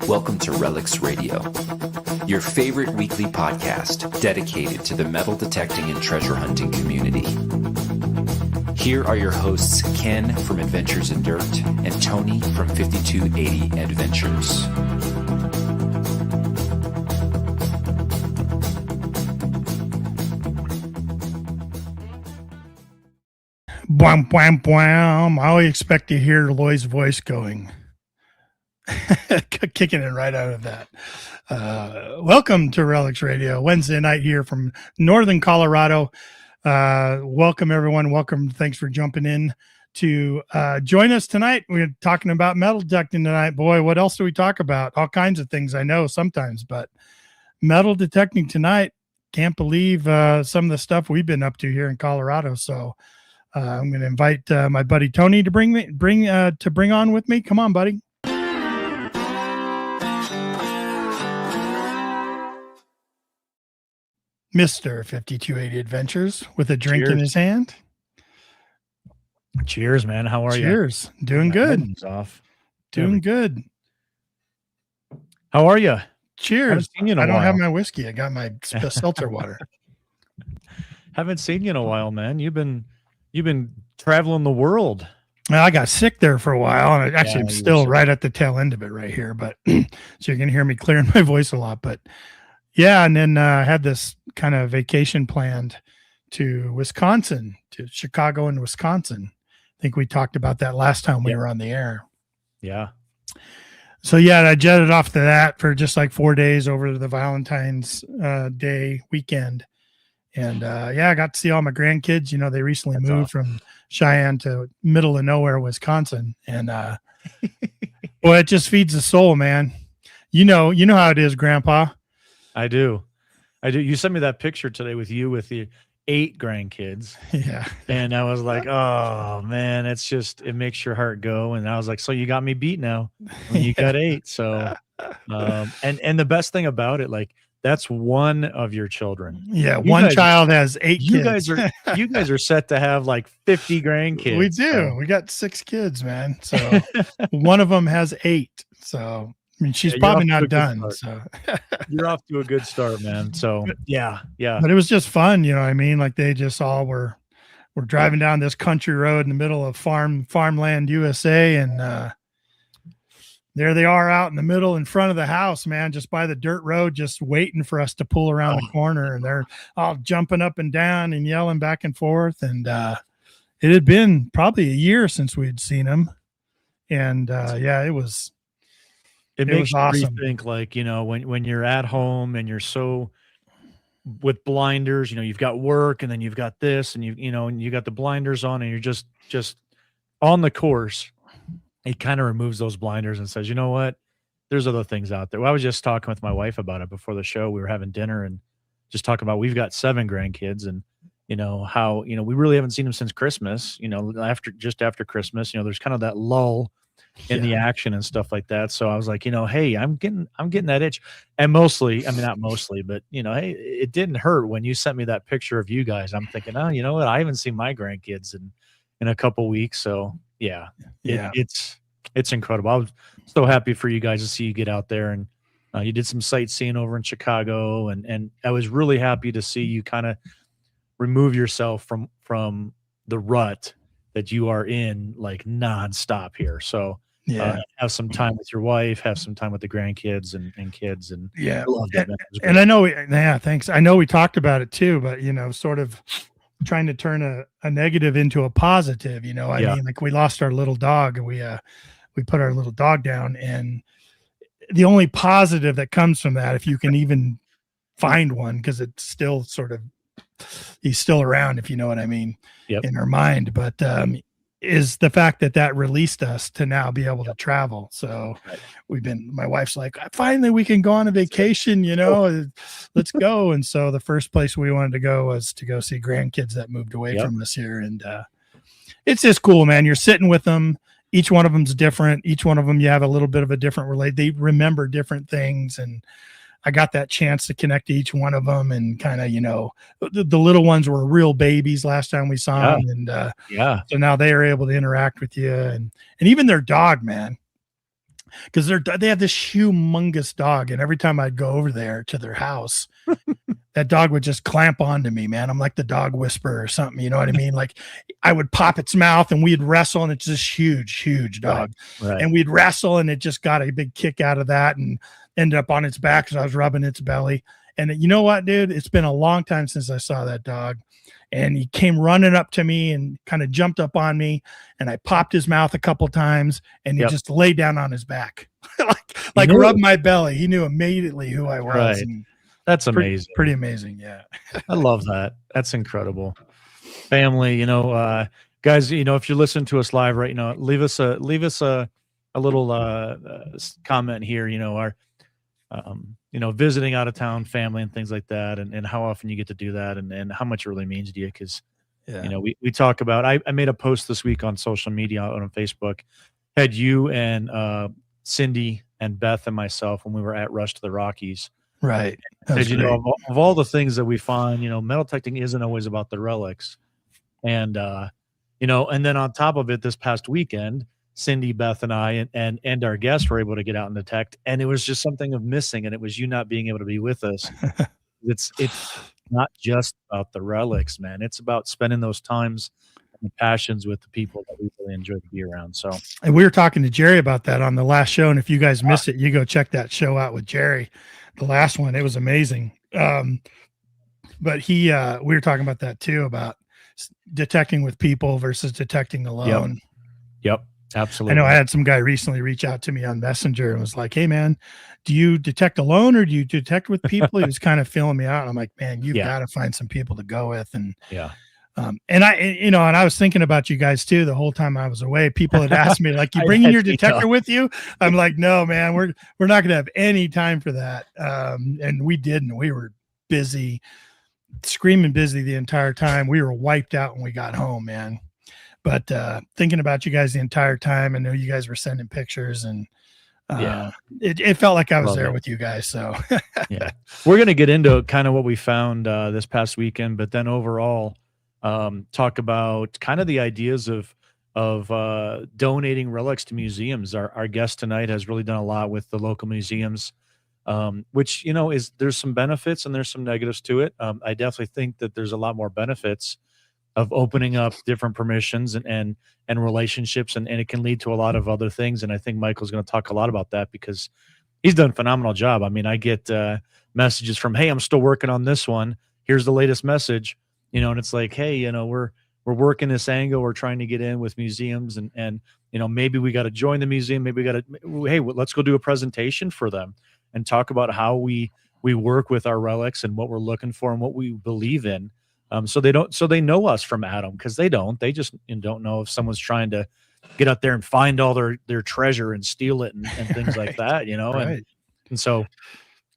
Welcome to Relics Radio, your favorite weekly podcast dedicated to the metal detecting and treasure hunting community. Here are your hosts, Ken from Adventures in Dirt and Tony from 5280 Adventures. Bwam, bwam, bwam. I always expect to hear Loy's voice going, kicking it right out of that. Welcome to Relics Radio, Wednesday night here from Northern Colorado. Welcome, everyone. Welcome. Thanks for jumping in to join us tonight. We're talking about metal detecting tonight. Boy, what else do we talk about? All kinds of things, I know sometimes, but metal detecting tonight. Can't believe some of the stuff we've been up to here in Colorado. So I'm going to invite my buddy Tony to bring on with me. Come on, buddy. Mr. 5280 Adventures with a drink in his hand. Cheers, man. How are you? Cheers. Doing good. Doing good. How are you? Cheers. I don't have my whiskey. I got my seltzer water. Haven't seen you in a while, man. You've been traveling the world. Well, I got sick there for a while, and actually I'm still right at the tail end of it right here. But so you're gonna hear me clearing my voice a lot. But yeah, and then I had this kind of vacation planned to Wisconsin, to Chicago and Wisconsin. I think we talked about that last time we were on the air. Yeah. So yeah, I jetted off to that for just like 4 days over to the Valentine's Day weekend. And I got to see all my grandkids. You know, they recently moved from Cheyenne to middle of nowhere, Wisconsin. And boy, it just feeds the soul, man. You know how it is, Grandpa. I do. You sent me that picture today with you with the 8 grandkids. Yeah. And I was like, oh man, it makes your heart go. And I was like, so you got me beat now. You got 8. So and the best thing about it, like, that's one of your children. Yeah, one child has 8 kids. You guys are set to have like 50 grandkids. We do. So. We got 6 kids, man. So one of them has 8. So I mean, she's probably not done. So you're off to a good start, man. So yeah. But it was just fun, you know what I mean? Like they just all were driving down this country road in the middle of farmland USA, and there they are out in the middle in front of the house, man, just by the dirt road, just waiting for us to pull around the corner. And they're all jumping up and down and yelling back and forth. And it had been probably a year since we had seen them. And it was makes awesome. You think, like, you know, when you're at home and you're so with blinders, you know, you've got work and then you've got this and and you got the blinders on and you're just on the course. It kind of removes those blinders and says, you know what, there's other things out there. Well, I was just talking with my wife about it before the show. We were having dinner and just talking about, we've got 7 grandkids and, you know, how, you know, we really haven't seen them since Christmas, you know, after Christmas, you know, there's kind of that lull in the action and stuff like that. So I was like, you know, hey, I'm getting that itch. And mostly, I mean, not mostly, but, you know, hey, it didn't hurt when you sent me that picture of you guys. I'm thinking, oh, you know what? I haven't seen my grandkids in a couple weeks. So it's incredible. I was so happy for you guys to see you get out there, and you did some sightseeing over in Chicago, and I was really happy to see you kind of remove yourself from the rut that you are in, like, nonstop here. So have some time with your wife, have some time with the grandkids and kids, and I love that, and I know thanks. I know we talked about it too, but you know, sort of trying to turn a negative into a positive, you know. I mean, like, we lost our little dog, and we put our little dog down, and the only positive that comes from that, if you can even find one, because it's still he's still around, if you know what I mean, in our mind, but is the fact that released us to now be able to travel. So my wife's like, finally we can go on a vacation, you know, let's go. And so the first place we wanted to go was to go see grandkids that moved away from us here. And it's just cool, man. You're sitting with them. Each one of them's different. Each one of them, you have a little bit of a different they remember different things. And I got that chance to connect to each one of them, and kind of, you know, the little ones were real babies last time we saw them. And so now they are able to interact with you, and even their dog, man. because they have this humongous dog, and every time I'd go over there to their house, that dog would just clamp onto me, man. I'm like the dog whisperer or something, you know what I mean? Like I would pop its mouth and we'd wrestle, and it's this huge dog. Right. And we'd wrestle, and it just got a big kick out of that and ended up on its back because I was rubbing its belly. And you know what, dude? It's been a long time since I saw that dog. And he came running up to me and kind of jumped up on me, and I popped his mouth a couple times, and he just laid down on his back, like rubbed my belly. He knew immediately who I was. Right. And that's amazing. Pretty amazing. Yeah. I love that. That's incredible. Family, guys, if you're listening to us live right now, leave us a little comment here, our visiting out of town family and things like that, and how often you get to do that, and how much it really means to you. Because we talk about, I made a post this week on social media on Facebook, had you and Cindy and Beth and myself when we were at Rush to the Rockies. Right. Said, of all the things that we find, metal detecting isn't always about the relics. And and then on top of it, this past weekend, Cindy, Beth, and I, and our guests were able to get out and detect, and it was just something of missing, and it was you not being able to be with us. It's not just about the relics, man. It's about spending those times and passions with the people that we really enjoy to be around. So, and we were talking to Jerry about that on the last show, and if you guys missed it, you go check that show out with Jerry. The last one, it was amazing. But we were talking about that too, about detecting with people versus detecting alone. Yep. Absolutely. I know I had some guy recently reach out to me on Messenger and was like, "Hey man, do you detect alone or do you detect with people?" He was kind of feeling me out. And I'm like, "Man, you've got to find some people to go with." And and I was thinking about you guys too the whole time I was away. People had asked me like, "You bringing your detector with you?" I'm like, "No, man, we're not going to have any time for that." And we didn't. We were busy, screaming busy the entire time. We were wiped out when we got home, man. But thinking about you guys the entire time, I know you guys were sending pictures, and it felt like I was there with you guys. So we're going to get into kind of what we found this past weekend, but then overall talk about kind of the ideas of donating relics to museums. Our guest tonight has really done a lot with the local museums, which, there's some benefits and there's some negatives to it. I definitely think that there's a lot more benefits of opening up different permissions and relationships, and it can lead to a lot of other things. And I think Michael's going to talk a lot about that because he's done a phenomenal job. I mean, I get messages from, "Hey, I'm still working on this one. Here's the latest message," and it's like, "Hey, we're working this angle. We're trying to get in with museums and maybe we got to join the museum. Maybe we got to, hey, let's go do a presentation for them and talk about how we work with our relics and what we're looking for and what we believe in." So they know us from Adam, because they just don't know if someone's trying to get out there and find all their treasure and steal it and things like that, Right. And so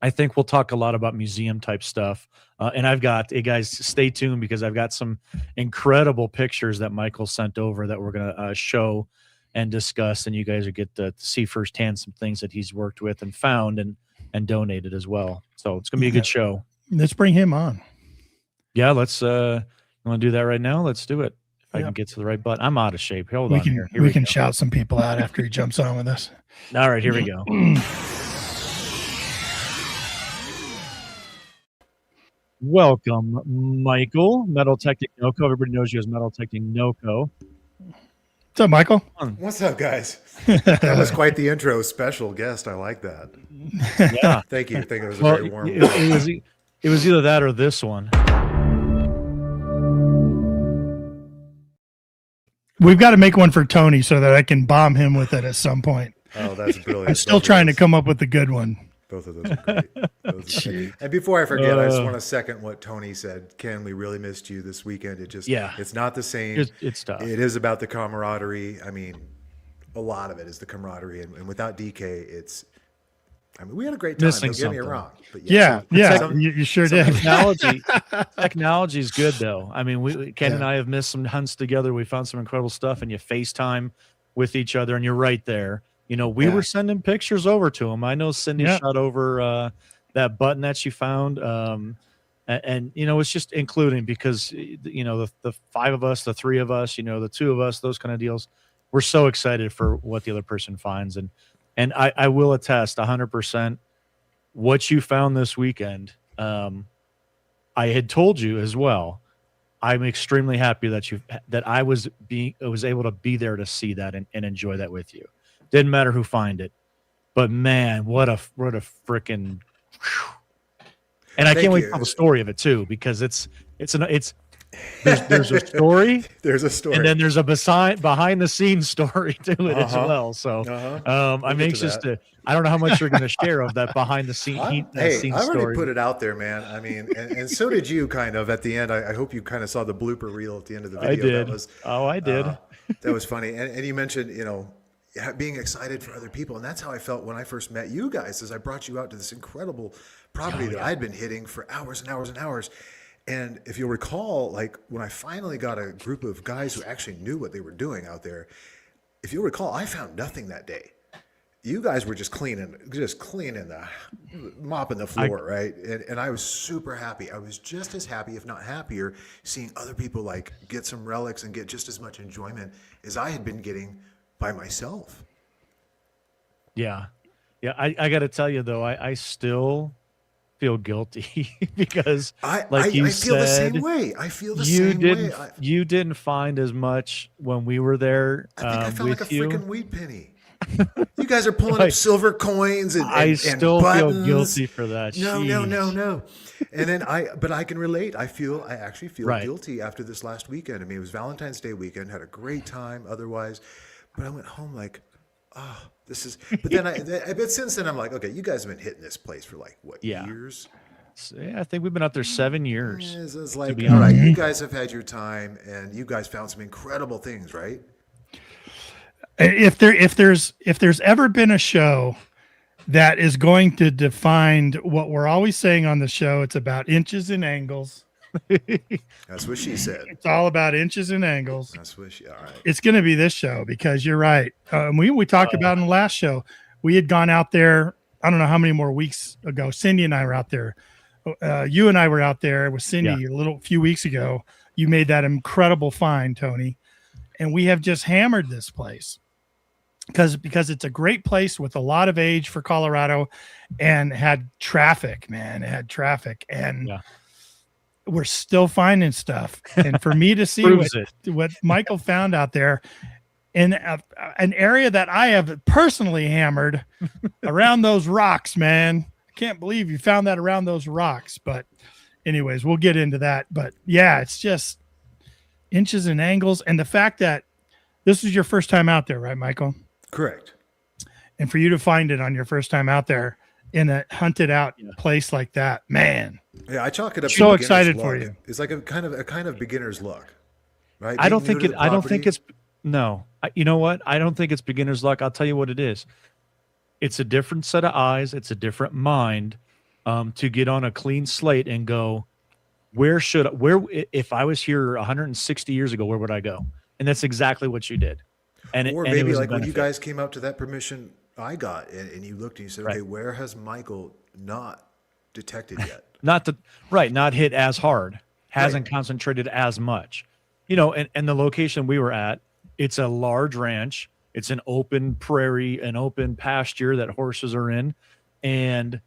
I think we'll talk a lot about museum type stuff. And I've got, hey guys, stay tuned because I've got some incredible pictures that Michael sent over that we're going to show and discuss. And you guys will get to see firsthand some things that he's worked with and found and donated as well. So it's going to be a good show. Let's bring him on. Yeah, let's want to do that right now. Let's do it. If I can get to the right button. I'm out of shape. Hold on here. We can shout some people out after he jumps on with us. All right, here we go. Welcome, Michael. Metal Detecting NOCO. Everybody knows you as Metal Detecting NOCO. What's up, Michael? What's up, guys? That was quite the intro. Special guest. I like that. Yeah. Thank you. I think it was a very warm. It was either that or this one. We've got to make one for Tony so that I can bomb him with it at some point. Oh, that's brilliant. I'm still trying to come up with a good one. Both of those are great. And before I forget, I just want to second what Tony said. Ken, we really missed you this weekend. It's not the same. It's tough. It is about the camaraderie. I mean, a lot of it is the camaraderie. And without DK, we had a great time. Don't get me wrong. But you sure did. Technology is good, though. I mean, Ken and I have missed some hunts together. We found some incredible stuff, and you FaceTime with each other, and you're right there. We were sending pictures over to him. I know Cindy shot over that button that she found. And it's just including because, the five of us, the three of us, the two of us, those kind of deals. We're so excited for what the other person finds. And And I will attest 100% what you found this weekend. I had told you as well. I'm extremely happy that I was able to be there to see that and enjoy that with you. Didn't matter who find it, but man, what a freaking. And I can't wait to tell the story of it too, because there's a story. There's a story. And then there's a behind the scenes story to it as well. So I'm anxious to, I don't know how much you're going to share of that behind the scene. I've already put it out there, man. I mean, and so did you kind of at the end. I hope you kind of saw the blooper reel at the end of the video. I did. I did. That was funny. And you mentioned, being excited for other people. And that's how I felt when I first met you guys, as I brought you out to this incredible property that I'd been hitting for hours and hours and hours. And if you'll recall, like when I finally got a group of guys who actually knew what they were doing out there, if you'll recall, I found nothing that day. You guys were just cleaning mopping the floor, right? And I was super happy. I was just as happy, if not happier, seeing other people like get some relics and get just as much enjoyment as I had been getting by myself. Yeah. I got to tell you though, I still feel guilty because I feel the same way. I feel the same way. You didn't find as much when we were there. I think I felt like a freaking weed penny. You guys are pulling up silver coins and I still buttons. Feel guilty for that. No. And then but I can relate. I actually feel guilty after this last weekend. I mean, it was Valentine's Day weekend. Had a great time otherwise, but I went home like, this is. But then but since then I'm like, okay, you guys have been hitting this place for like what years? Yeah, I think we've been out there 7 years. It's like, all right, you guys have had your time, and you guys found some incredible things, right? If there's ever been a show that is going to define what we're always saying on the show, it's about inches and angles. That's what she said. It's all about inches and angles. That's what all right. It's going to be this show because you're right. We talked about in the last show. We had gone out there. I don't know how many more weeks ago. Cindy and I were out there. You and I were out there with Cindy a few weeks ago. You made that incredible find, Tony, and we have just hammered this place because it's a great place with a lot of age for Colorado, and had traffic. Man, it had traffic, and we're still finding stuff. And for me to see what Michael found out there in an area that I have personally hammered around those rocks, man. I can't believe you found that around those rocks. But anyways, we'll get into that. But yeah, it's just inches and angles. And the fact that this was your first time out there, right, Michael? Correct. And for you to find it on your first time out there in a hunted out place like that, man. Yeah, I chalk it up. So excited for you. It's like a kind of beginner's luck, right? I don't think it's no. You know what? I don't think it's beginner's luck. I'll tell you what it is. It's a different set of eyes. It's a different mind to get on a clean slate and go, if I was here 160 years ago, where would I go? And that's exactly what you did. Or maybe like when you guys came out to that permission I got, and you looked and you said, okay, where has Michael not detected yet? Not hit as hard, hasn't concentrated as much. And the location we were at, it's a large ranch. It's an open prairie, an open pasture that horses are in. And,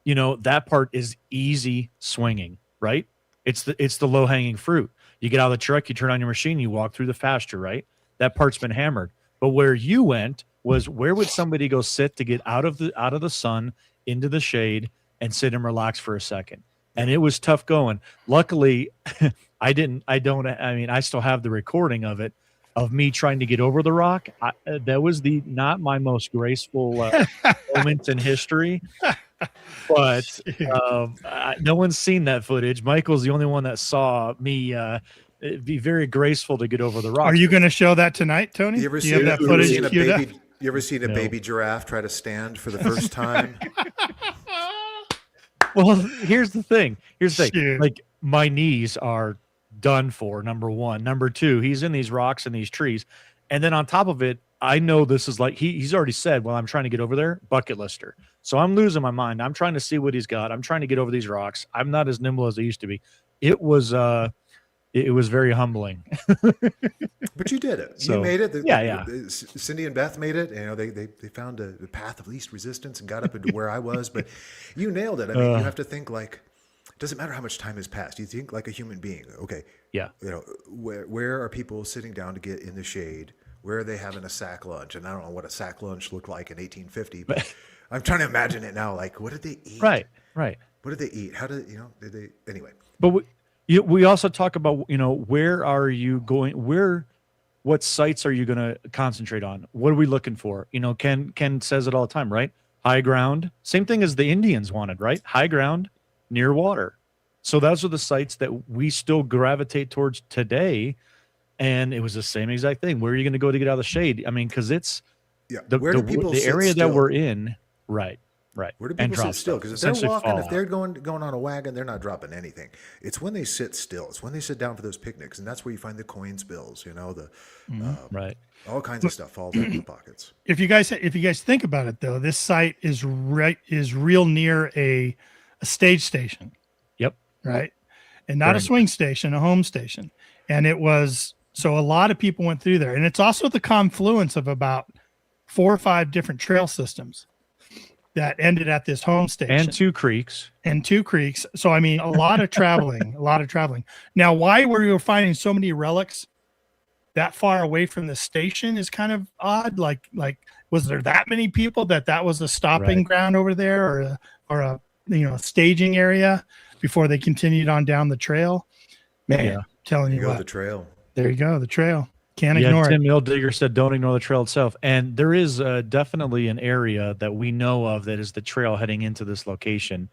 that part is easy swinging, right? It's the low hanging fruit. You get out of the truck, you turn on your machine, you walk through the pasture, right? That part's been hammered. But where you went was, where would somebody go sit to get out of the sun into the shade and sit and relax for a second? And it was tough going. Luckily, I still have the recording of it, of me trying to get over the rock. That was not my most graceful moment in history. But no one's seen that footage. Michael's the only one that saw me be very graceful to get over the rock. Are you going to show that tonight, Tony? You ever seen that footage? You ever seen a baby giraffe try to stand for the first time? Well, here's the thing. Shoot. Like, my knees are done for, number one. Number two, he's in these rocks and these trees. And then on top of it, I know this is like, he's already said, well, I'm trying to get over there, bucket lister. So I'm losing my mind. I'm trying to see what he's got. I'm trying to get over these rocks. I'm not as nimble as I used to be. It was it was very humbling. But you did it. So, You made it. yeah. Cindy and Beth made it. You know, they found the path of least resistance and got up into where I was. But you nailed it. I mean, you have to think like, it doesn't matter how much time has passed. You think like a human being. Okay. Yeah. You know, where are people sitting down to get in the shade? Where are they having a sack lunch? And I don't know what a sack lunch looked like in 1850, but I'm trying to imagine it now. Like, what did they eat? Right. What did they eat? How did, did they, anyway. But we also talk about, where are you going? What sites are you going to concentrate on? What are we looking for? Ken says it all the time, right? High ground. Same thing as the Indians wanted, right? High ground near water. So those are the sites that we still gravitate towards today. And it was the same exact thing. Where are you going to go to get out of the shade? I mean, because it's the area that we're in. Right. Where do people sit still? Because if they're walking, if they're going on a wagon, they're not dropping anything. It's when they sit still. It's when they sit down for those picnics, and that's where you find the coin spills. Right. All kinds of stuff falls out of the pockets. If you guys think about it, though, this site is real near a stage station. Yep. Right, and not a swing station, a home station, and it was so a lot of people went through there, and it's also the confluence of about 4 or 5 different trail systems that ended at this home station and two creeks. So, I mean, a lot of traveling. Now, why were you finding so many relics that far away from the station is kind of odd. Like, was there that many people that was a stopping ground over there or a staging area before they continued on down the trail? Man, telling you what. The trail. There you go. The trail. Can't ignore it. Tim Mildigger said, don't ignore the trail itself. And there is definitely an area that we know of that is the trail heading into this location.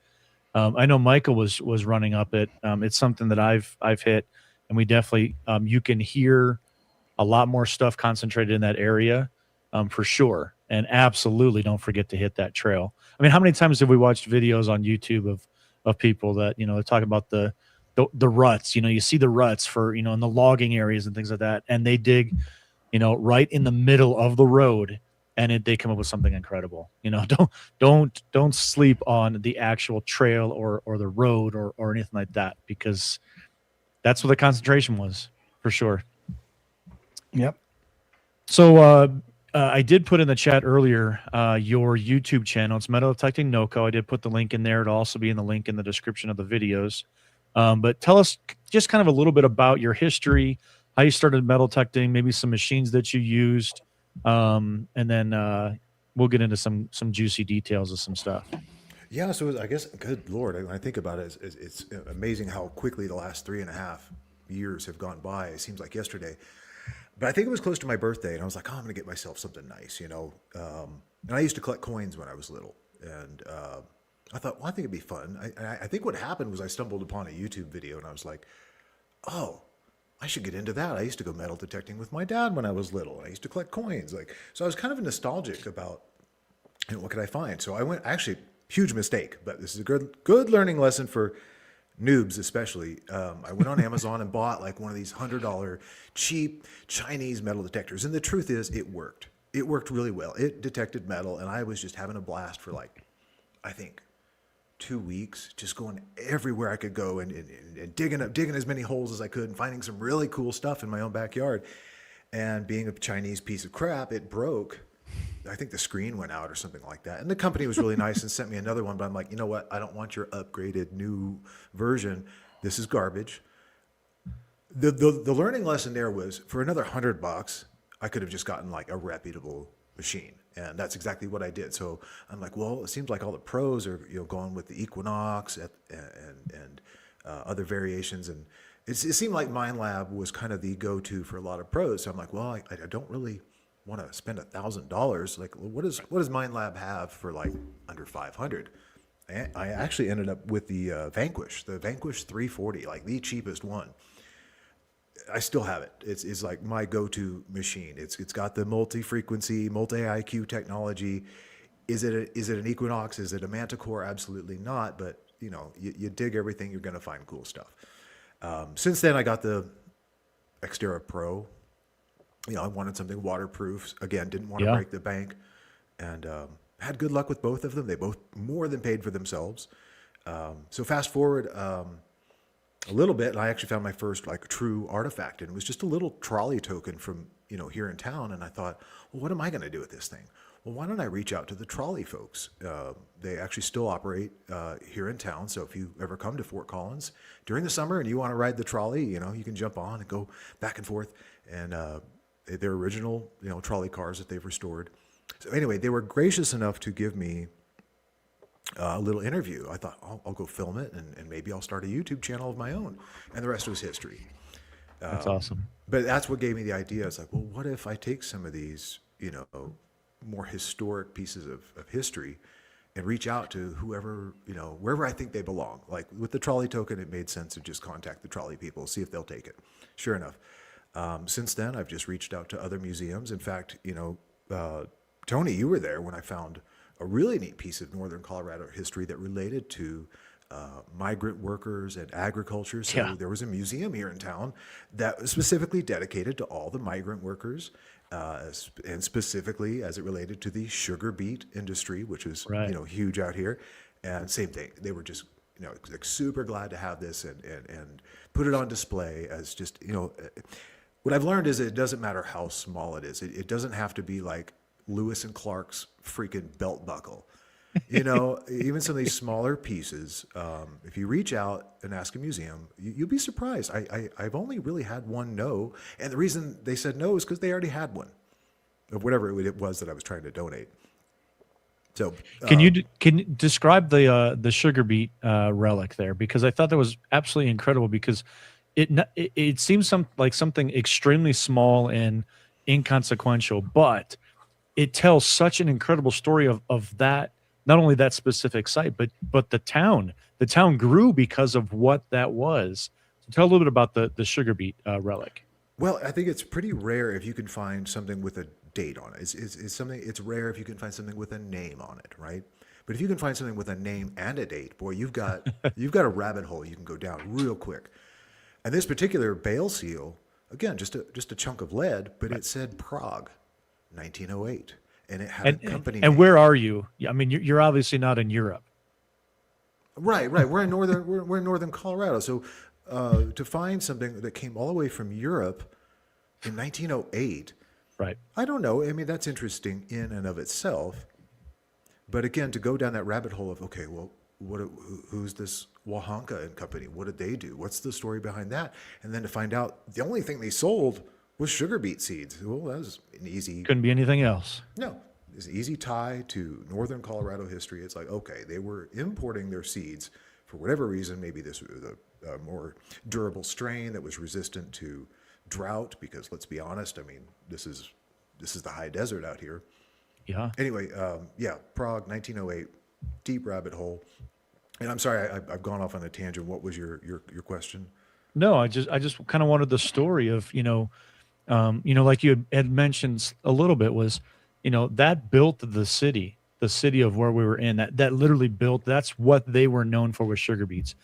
I know Michael was running up it. It's something that I've hit, and we definitely, you can hear a lot more stuff concentrated in that area for sure. And absolutely don't forget to hit that trail. I mean, how many times have we watched videos on YouTube of people that, they're talking about the ruts, you see the ruts for, in the logging areas and things like that. And they dig, right in the middle of the road, and they come up with something incredible. Don't sleep on the actual trail or the road or anything like that, because that's what the concentration was for sure. Yep. So, I did put in the chat earlier, your YouTube channel. It's Metal Detecting NOCO. I did put the link in there. It'll also be in the link in the description of the videos. But tell us just kind of a little bit about your history, how you started metal detecting, maybe some machines that you used, and then we'll get into some juicy details of some stuff. Yeah, so I guess, good Lord, when I think about it, it's amazing how quickly the last 3.5 years have gone by. It seems like yesterday. But I think it was close to my birthday, and I was like, I'm going to get myself something nice, And I used to collect coins when I was little, and I thought, well, I think it'd be fun. I think what happened was I stumbled upon a YouTube video, and I was like, oh, I should get into that. I used to go metal detecting with my dad when I was little. I used to collect coins. So I was kind of nostalgic about, what could I find? So I went, actually, huge mistake, but this is a good learning lesson for noobs especially. I went on Amazon and bought one of these $100 cheap Chinese metal detectors. And the truth is, it worked. It worked really well. It detected metal, and I was just having a blast for I think 2 weeks, just going everywhere I could go and digging as many holes as I could and finding some really cool stuff in my own backyard. And being a Chinese piece of crap, it broke. I think the screen went out or something like that. And the company was really nice and sent me another one, but I'm like, you know what? I don't want your upgraded new version. This is garbage. The learning lesson there was, for another $100, I could have just gotten a reputable machine. And that's exactly what I did. So I'm like, well, it seems like all the pros are going with the Equinox and other variations. And it seemed like MindLab was kind of the go-to for a lot of pros. So I'm like, well, I don't really want to spend $1,000. What does MindLab have for under 500? And I actually ended up with the Vanquish 340, the cheapest one. I still have it. It's my go-to machine. It's got the multi-frequency, multi-IQ technology. Is it an Equinox? Is it a Manticore? Absolutely not. But you dig everything, you're going to find cool stuff. Since then, I got the Xterra Pro. I wanted something waterproof. Again, didn't want to break the bank, and had good luck with both of them. They both more than paid for themselves. So fast forward. a little bit, and I actually found my first like true artifact, and it was just a little trolley token from, here in town. And I thought, well, what am I going to do with this thing? Well, why don't I reach out to the trolley folks? They actually still operate here in town. So if you ever come to Fort Collins during the summer and you want to ride the trolley, you can jump on and go back and forth. And they're original, trolley cars that they've restored. So anyway, they were gracious enough to give me a little interview. I thought, I'll go film it, and maybe I'll start a YouTube channel of my own. And the rest was history. That's awesome. But that's what gave me the idea. It's like, well, what if I take some of these, more historic pieces of history and reach out to whoever, wherever I think they belong. Like with the trolley token, it made sense to just contact the trolley people, see if they'll take it. Sure enough. Since then, I've just reached out to other museums. In fact, Tony, you were there when I found a really neat piece of Northern Colorado history that related to migrant workers and agriculture. So there was a museum here in town that was specifically dedicated to all the migrant workers, and specifically as it related to the sugar beet industry, which is huge out here. And same thing, they were just like super glad to have this and put it on display as just what I've learned is it doesn't matter how small it is. It doesn't have to be like Lewis and Clark's freaking belt buckle. Even some of these smaller pieces, if you reach out and ask a museum, you'll be surprised. I've only really had one no. And the reason they said no is because they already had one of whatever it was that I was trying to donate. So can you describe the sugar beet relic there? Because I thought that was absolutely incredible, because it seems like something extremely small and inconsequential, but it tells such an incredible story of that. Not only that specific site, but the town. The town grew because of what that was. So tell a little bit about the sugar beet relic. Well, I think it's pretty rare if you can find something with a date on it. It's rare if you can find something with a name on it, right? But if you can find something with a name and a date, boy, you've got a rabbit hole you can go down real quick. And this particular bale seal, again, just a chunk of lead, but it said Prague, 1908. And it had a company and name. Where are you? I mean, you're obviously not in Europe. Right. We're in northern Colorado. So to find something that came all the way from Europe in 1908, right? I don't know. I mean, that's interesting in and of itself. But again, to go down that rabbit hole of, okay, well, who's this Wahanka and company? What did they do? What's the story behind that? And then to find out the only thing they sold was sugar beet seeds. Well, that was an easy... Couldn't be anything else. No. It's an easy tie to northern Colorado history. It's like, okay, they were importing their seeds for whatever reason. Maybe this was a more durable strain that was resistant to drought, because let's be honest, I mean, this is the high desert out here. Yeah. Anyway, Prague, 1908, deep rabbit hole. And I'm sorry, I've gone off on a tangent. What was your question? No, I just kind of wanted the story of, like you had mentioned a little bit, was, that built the city of where we were in, that literally built, that's what they were known for, was sugar beets.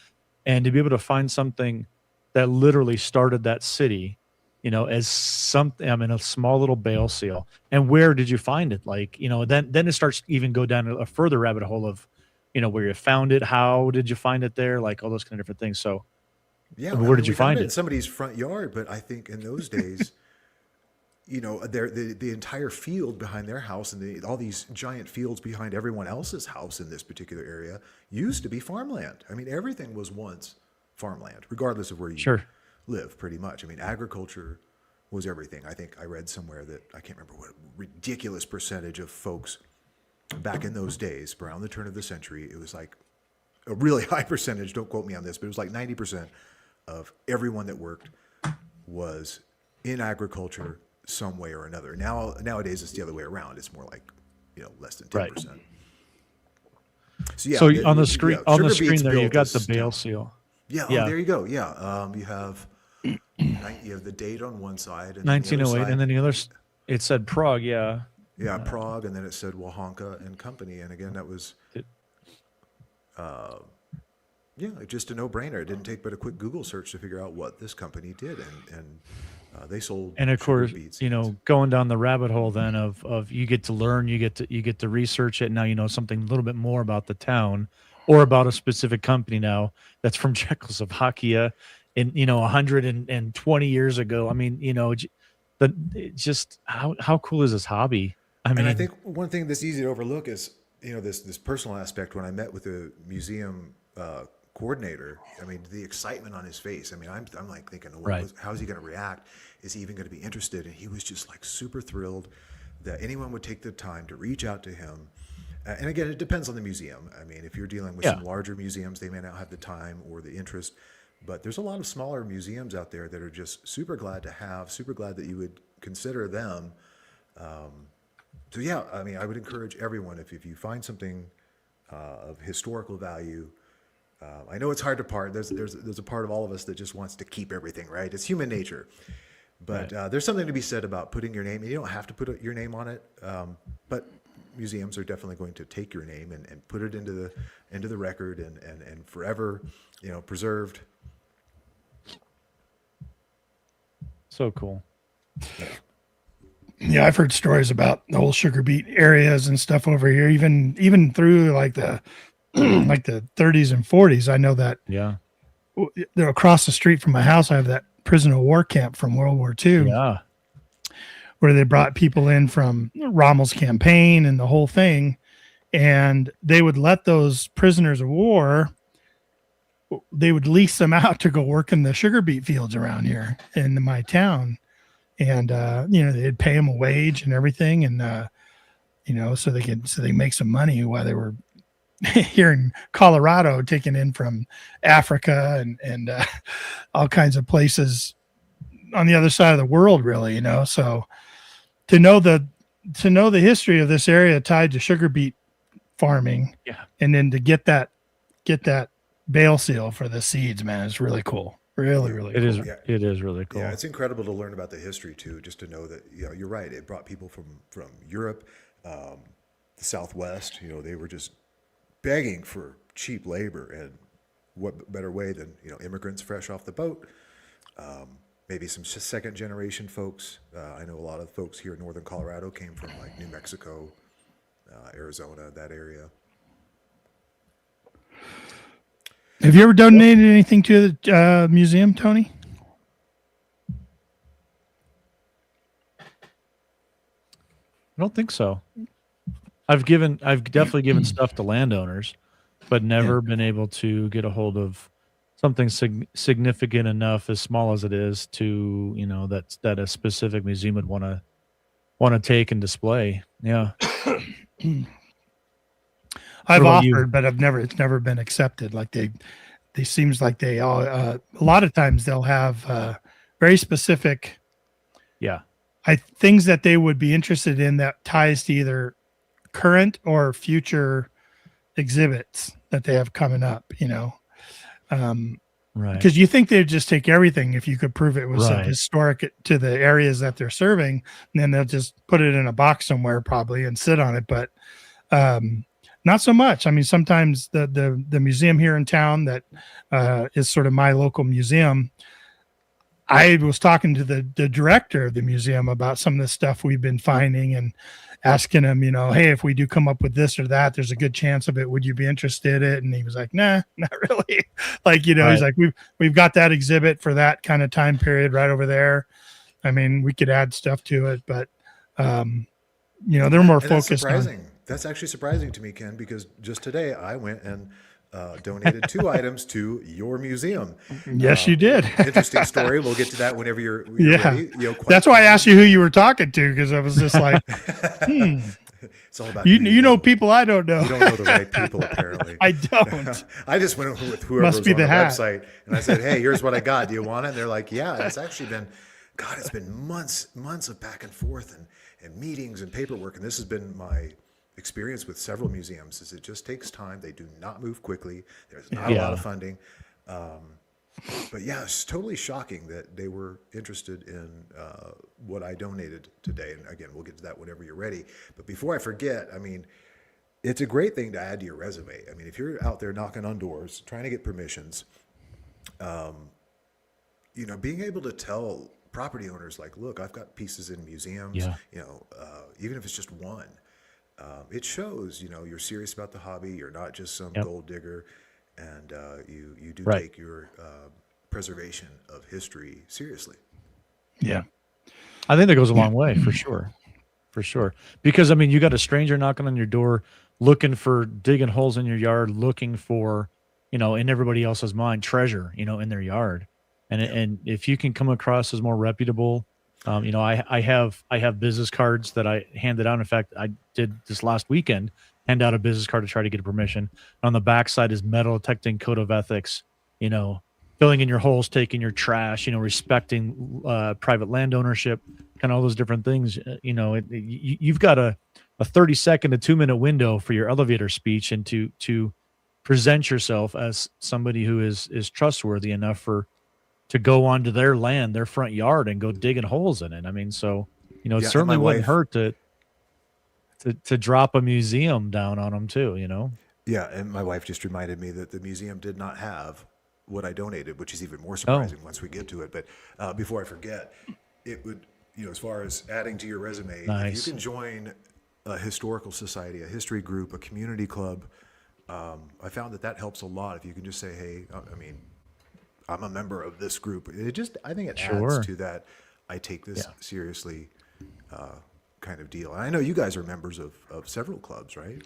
And to be able to find something that literally started that city, as something, a small little bale seal. And where did you find it? Like, then it starts to even go down a further rabbit hole of, where you found it, how did you find it there? Like all those kind of different things. So yeah, where did you find it? In somebody's front yard, but I think in those days, the entire field behind their house and all these giant fields behind everyone else's house in this particular area used to be farmland. I mean, everything was once farmland, regardless of where you live, pretty much. I mean, agriculture was everything. I think I read somewhere that, I can't remember what ridiculous percentage of folks back in those days, around the turn of the century, it was like a really high percentage, don't quote me on this, but it was like 90% of everyone that worked was in agriculture some way or another. Nowadays it's the other way around. It's more like, less than 10%. Right. So yeah. So on the screen, there you got the built bale seal. Yeah. Yeah. Oh, there you go. Yeah. You have the date on one side, and 1908, and then the other, it said Prague. Yeah. Yeah, Prague, and then it said Wahanka and Company, and again that was, just a no-brainer. It didn't take but a quick Google search to figure out what this company did, and they sold. And of course, going down the rabbit hole then of you get to learn, you get to research it. Now you know something a little bit more about the town, or about a specific company now that's from Czechoslovakia in, 120 years ago. I mean, just how cool is this hobby? And I think one thing that's easy to overlook is, this personal aspect. When I met with the museum coordinator, I mean, the excitement on his face. I mean, I'm like thinking, how's he going to react? Is he even going to be interested? And he was just like super thrilled that anyone would take the time to reach out to him. And again, it depends on the museum. I mean, if you're dealing with some larger museums, they may not have the time or the interest. But there's a lot of smaller museums out there that are just super glad that you would consider them. So yeah, I mean, I would encourage everyone, if you find something of historical value, I know it's hard to part. There's a part of all of us that just wants to keep everything, right? It's human nature. But there's something to be said about putting your name. You don't have to put your name on it, but museums are definitely going to take your name and put it into the record and forever, preserved. So cool. Yeah, I've heard stories about the whole sugar beet areas and stuff over here, even through like the like the 30s and 40s. I know that. Yeah. They're across the street from my house. I have that prisoner of war camp from World War II. Yeah. Where they brought people in from Rommel's campaign and the whole thing, and they would let those prisoners of war. They would lease them out to go work in the sugar beet fields around here in my town. And, they'd pay them a wage and everything. And, so they make some money while they were here in Colorado, taken in from Africa and all kinds of places on the other side of the world, really, so to know the history of this area tied to sugar beet farming, and then to get that bale seal for the seeds, man, it's really cool. Really, really cool. It is really cool. Yeah, it's incredible to learn about the history too, just to know that, you're right. It brought people from Europe, the Southwest, they were just begging for cheap labor, and what better way than, immigrants fresh off the boat, maybe some second generation folks. I know a lot of folks here in Northern Colorado came from like New Mexico, Arizona, that area. Have you ever donated anything to the museum, Tony? I don't think so. I've definitely given stuff to landowners, but never been able to get a hold of something significant enough, as small as it is, to that a specific museum would want to take and display. Yeah. I've offered, but it's never been accepted. Like they seems like they all, a lot of times they'll have very specific, things that they would be interested in that ties to either current or future exhibits that they have coming up, right. Because you think they'd just take everything if you could prove it was historic to the areas that they're serving, and then they'll just put it in a box somewhere probably and sit on it. But, not so much. I mean, sometimes the museum here in town that is sort of my local museum, I was talking to the director of the museum about some of the stuff we've been finding and asking him, hey, if we do come up with this or that, there's a good chance of it. Would you be interested in it? And he was like, nah, not really. Like, he's like, we've got that exhibit for that kind of time period right over there. I mean, we could add stuff to it, but, they're more focused on. That's actually surprising to me, Ken, because just today I went and donated 2 items to your museum. Yes, you did. Interesting story. We'll get to that whenever you're ready. That's why I asked you who you were talking to, because I was just like, It's all about people I don't know. You don't know the right people, apparently. I don't. I just went with whoever was on the website, and I said, hey, here's what I got. Do you want it? And they're like, yeah. It's actually been, it's been months of back and forth and meetings and paperwork, and this has been my experience with several museums. Is it just takes time. They do not move quickly. There's not a lot of funding. But yeah, it's totally shocking that they were interested in what I donated today. And again, we'll get to that whenever you're ready. But before I forget, I mean, it's a great thing to add to your resume. I mean, if you're out there knocking on doors, trying to get permissions, being able to tell property owners like, look, I've got pieces in museums, even if it's just one, it shows, you're serious about the hobby. You're not just some gold digger, and you do take your preservation of history seriously. Yeah. I think that goes a long way for sure. For sure. Because I mean, you got a stranger knocking on your door, digging holes in your yard, looking for, in everybody else's mind, treasure, in their yard. And if you can come across as more reputable, I have business cards that I handed out. In fact, I did this last weekend, hand out a business card to try to get a permission. On the backside is metal detecting code of ethics, filling in your holes, taking your trash, respecting private land ownership, kind of all those different things. You've got a 30-second to 2-minute window for your elevator speech, and to present yourself as somebody who is trustworthy enough to go onto their land, their front yard, and go digging holes in it. I mean, so it certainly wouldn't hurt to drop a museum down on them too. Yeah, and my wife just reminded me that the museum did not have what I donated, which is even more surprising once we get to it. But before I forget, it would, as far as adding to your resume, if you can join a historical society, a history group, a community club, I found that helps a lot. If you can just say, hey, I'm a member of this group. I think it adds to that I take this seriously kind of deal. And I know you guys are members of several clubs, right?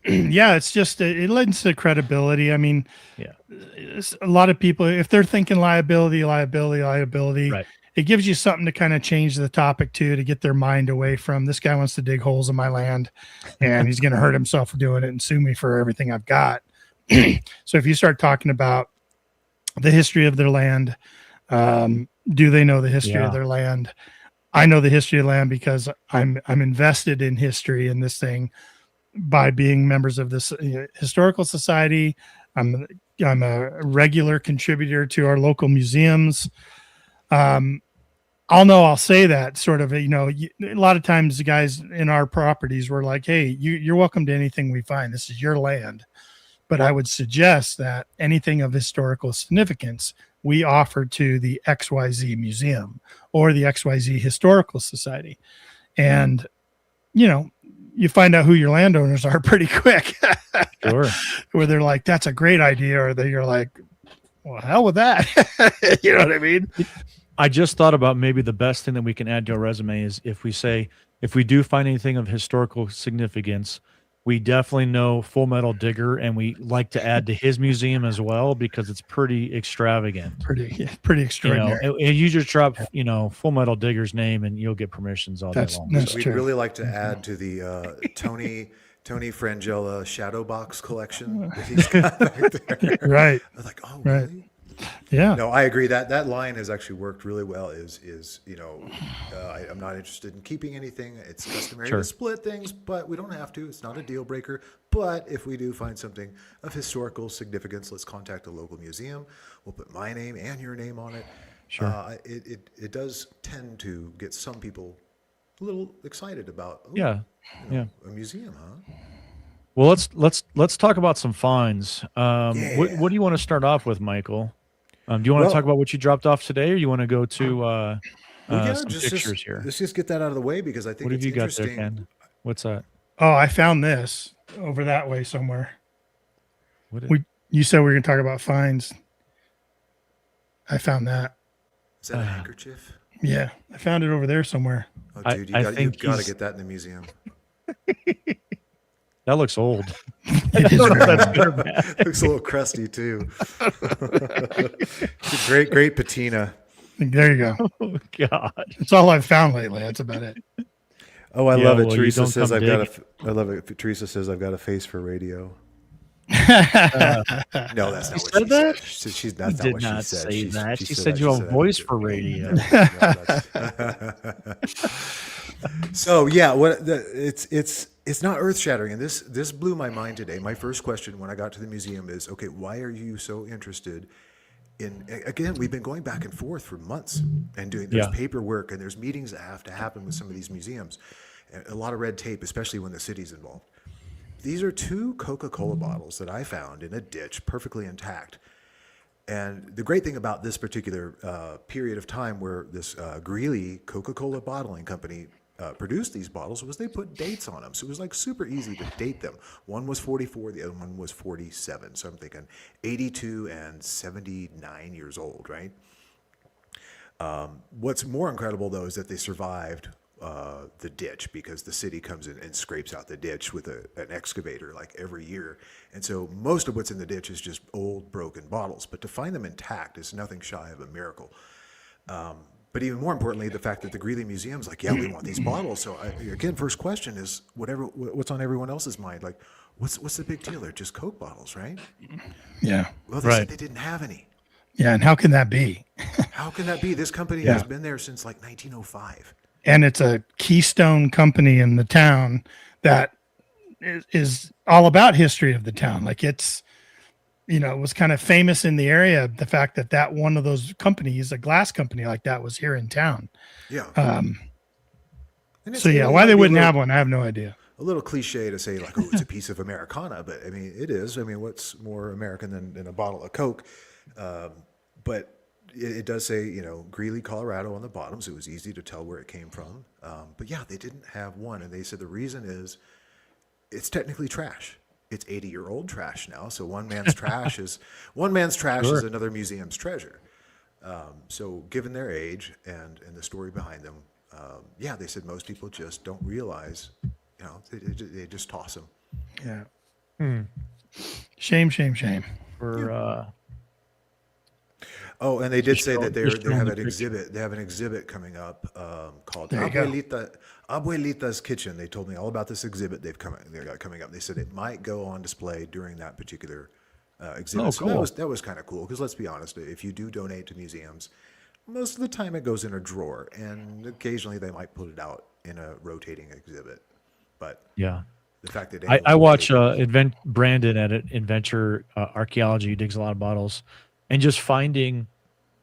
Yeah, it's just, it lends to credibility. I mean, a lot of people, if they're thinking liability, right, it gives you something to kind of change the topic to get their mind away from, this guy wants to dig holes in my land and he's going to hurt himself doing it and sue me for everything I've got. So if you start talking about the history of their land, do they know the history of their land? I know the history of land because I'm invested in history in this thing by being members of this historical society. I'm a regular contributor to our local museums. I'll say that sort of, a lot of times the guys in our properties were like, hey, you're welcome to anything we find. This is your land. But I would suggest that anything of historical significance we offer to the XYZ Museum or the XYZ Historical Society. And, you find out who your landowners are pretty quick. Sure. Where they're like, that's a great idea. Or you're like, well, hell with that. You know what I mean? I just thought about maybe the best thing that we can add to our resume is if we do find anything of historical significance, we definitely know Full Metal Digger, and we like to add to his museum as well because it's pretty extravagant. Pretty extraordinary. And you just drop, Full Metal Digger's name and you'll get permissions all day long. We'd really like to add to the Tony Frangella shadow box collection that he's got back there. Right. I was like, oh, right. really? Yeah. No, I agree. That line has actually worked really well. I'm not interested in keeping anything. It's customary to split things, but we don't have to. It's not a deal breaker. But if we do find something of historical significance, let's contact a local museum. We'll put my name and your name on it. Sure. It does tend to get some people a little excited about. A museum, huh? Well, let's talk about some finds. What do you want to start off with, Michael? Do you want to talk about what you dropped off today, or you want to go to some pictures here? Let's just get that out of the way because I think what have you got there, interesting. Ken? What's that? Oh, I found this over that way somewhere. You said we were going to talk about finds. I found that. Is that a handkerchief? Yeah, I found it over there somewhere. Oh, dude, you got to get that in the museum. That looks old. It is That's good or bad. Looks a little crusty too. great patina. There you go. Oh God, that's all I've found lately. That's about it. Oh, I love it. Teresa says I love it. Teresa says I've got a face for radio. No, that's not what she said. That's not what she said. She said you have a voice for radio. So yeah, it's not earth shattering, and this blew my mind today. My first question when I got to the museum is, okay, why are you so interested in? Again, we've been going back and forth for months and doing there's paperwork and there's meetings that have to happen with some of these museums, and a lot of red tape, especially when the city's involved. These are 2 Coca-Cola bottles that I found in a ditch, perfectly intact. And the great thing about this particular period of time where this Greeley Coca-Cola bottling company produced these bottles was they put dates on them. So it was like super easy to date them. One was 44, the other one was 47. So I'm thinking 82 and 79 years old, right? What's more incredible, though, is that they survived the ditch, because the city comes in and scrapes out the ditch with an excavator like every year. And so most of what's in the ditch is just old, broken bottles. But to find them intact is nothing shy of a miracle. But even more importantly, the fact that the Greeley Museum's like, yeah, we want these bottles. So again, first question is what's on everyone else's mind? Like, what's the big deal? They're just Coke bottles, right? Yeah. Well, they said they didn't have any. Yeah, and how can that be? How can that be? This company has been there since like 1905. And it's a keystone company in the town that is all about history of the town. Like it was kind of famous in the area. The fact that one of those companies, a glass company like that, was here in town. Yeah. Why they wouldn't have one, I have no idea. A little cliche to say like, oh, it's a piece of Americana, but I mean, it is. I mean, what's more American than a bottle of Coke? But it does say, Greeley, Colorado on the bottom, so it was easy to tell where it came from. But yeah, they didn't have one. And they said the reason is it's technically trash. It's 80-year-old trash now. So one man's trash is another museum's treasure. So given their age and the story behind them, they said most people just don't realize, they just toss them. Yeah. Shame. Oh, and they did say that they have an exhibit. They have an exhibit coming up called Abuelita's Kitchen. They told me all about this exhibit they got coming up. They said it might go on display during that particular exhibit. Oh, so cool. that was kind of cool, because let's be honest, if you do donate to museums, most of the time it goes in a drawer, and occasionally they might put it out in a rotating exhibit. But yeah. The fact that I watch Brandon at Adventure Archaeology, who digs a lot of bottles, and just finding,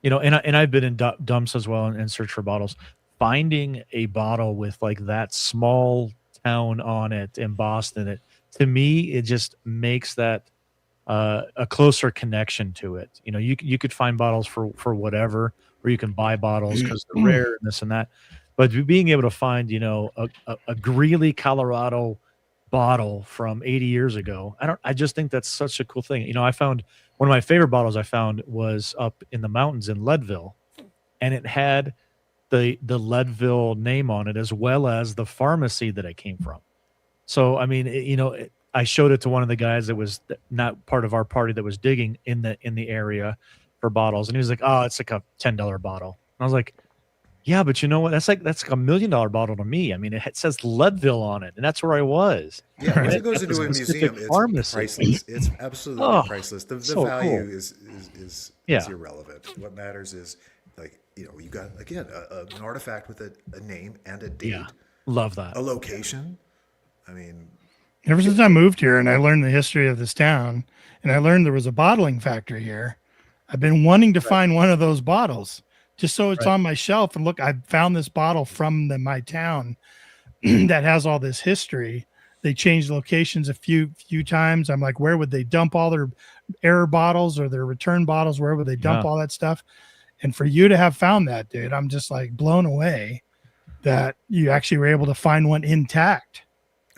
and I've been in dumps as well and search for bottles. Finding a bottle with like that small town on it embossed in it, to me, it just makes that a closer connection to it. You could find bottles for whatever, or you can buy bottles because they're rare and this and that. But being able to find, a Greeley, Colorado bottle from 80 years ago, I just think that's such a cool thing. I found one of my favorite bottles I found was up in the mountains in Leadville, and it had the Leadville name on it, as well as the pharmacy that it came from. So, I mean, I showed it to one of the guys that was not part of our party that was digging in the area for bottles. And he was like, oh, it's like a $10 bottle. And I was like, yeah, but you know what? That's like $1 million bottle to me. I mean, it says Leadville on it, and that's where I was. Yeah, once it goes into a museum, it's priceless. It's absolutely priceless. The value cool. is irrelevant. What matters is, like, you got, again, an artifact with a name and a date. Yeah, love that. A location. I mean, ever since I moved here and I learned the history of this town, and I learned there was a bottling factory here, I've been wanting to find one of those bottles. Just so it's on my shelf. And look, I found this bottle from my town that has all this history. They changed locations a few times. I'm like, where would they dump all their error bottles or their return bottles? Where would they dump all that stuff? And for you to have found that, dude, I'm just like blown away that you actually were able to find one intact.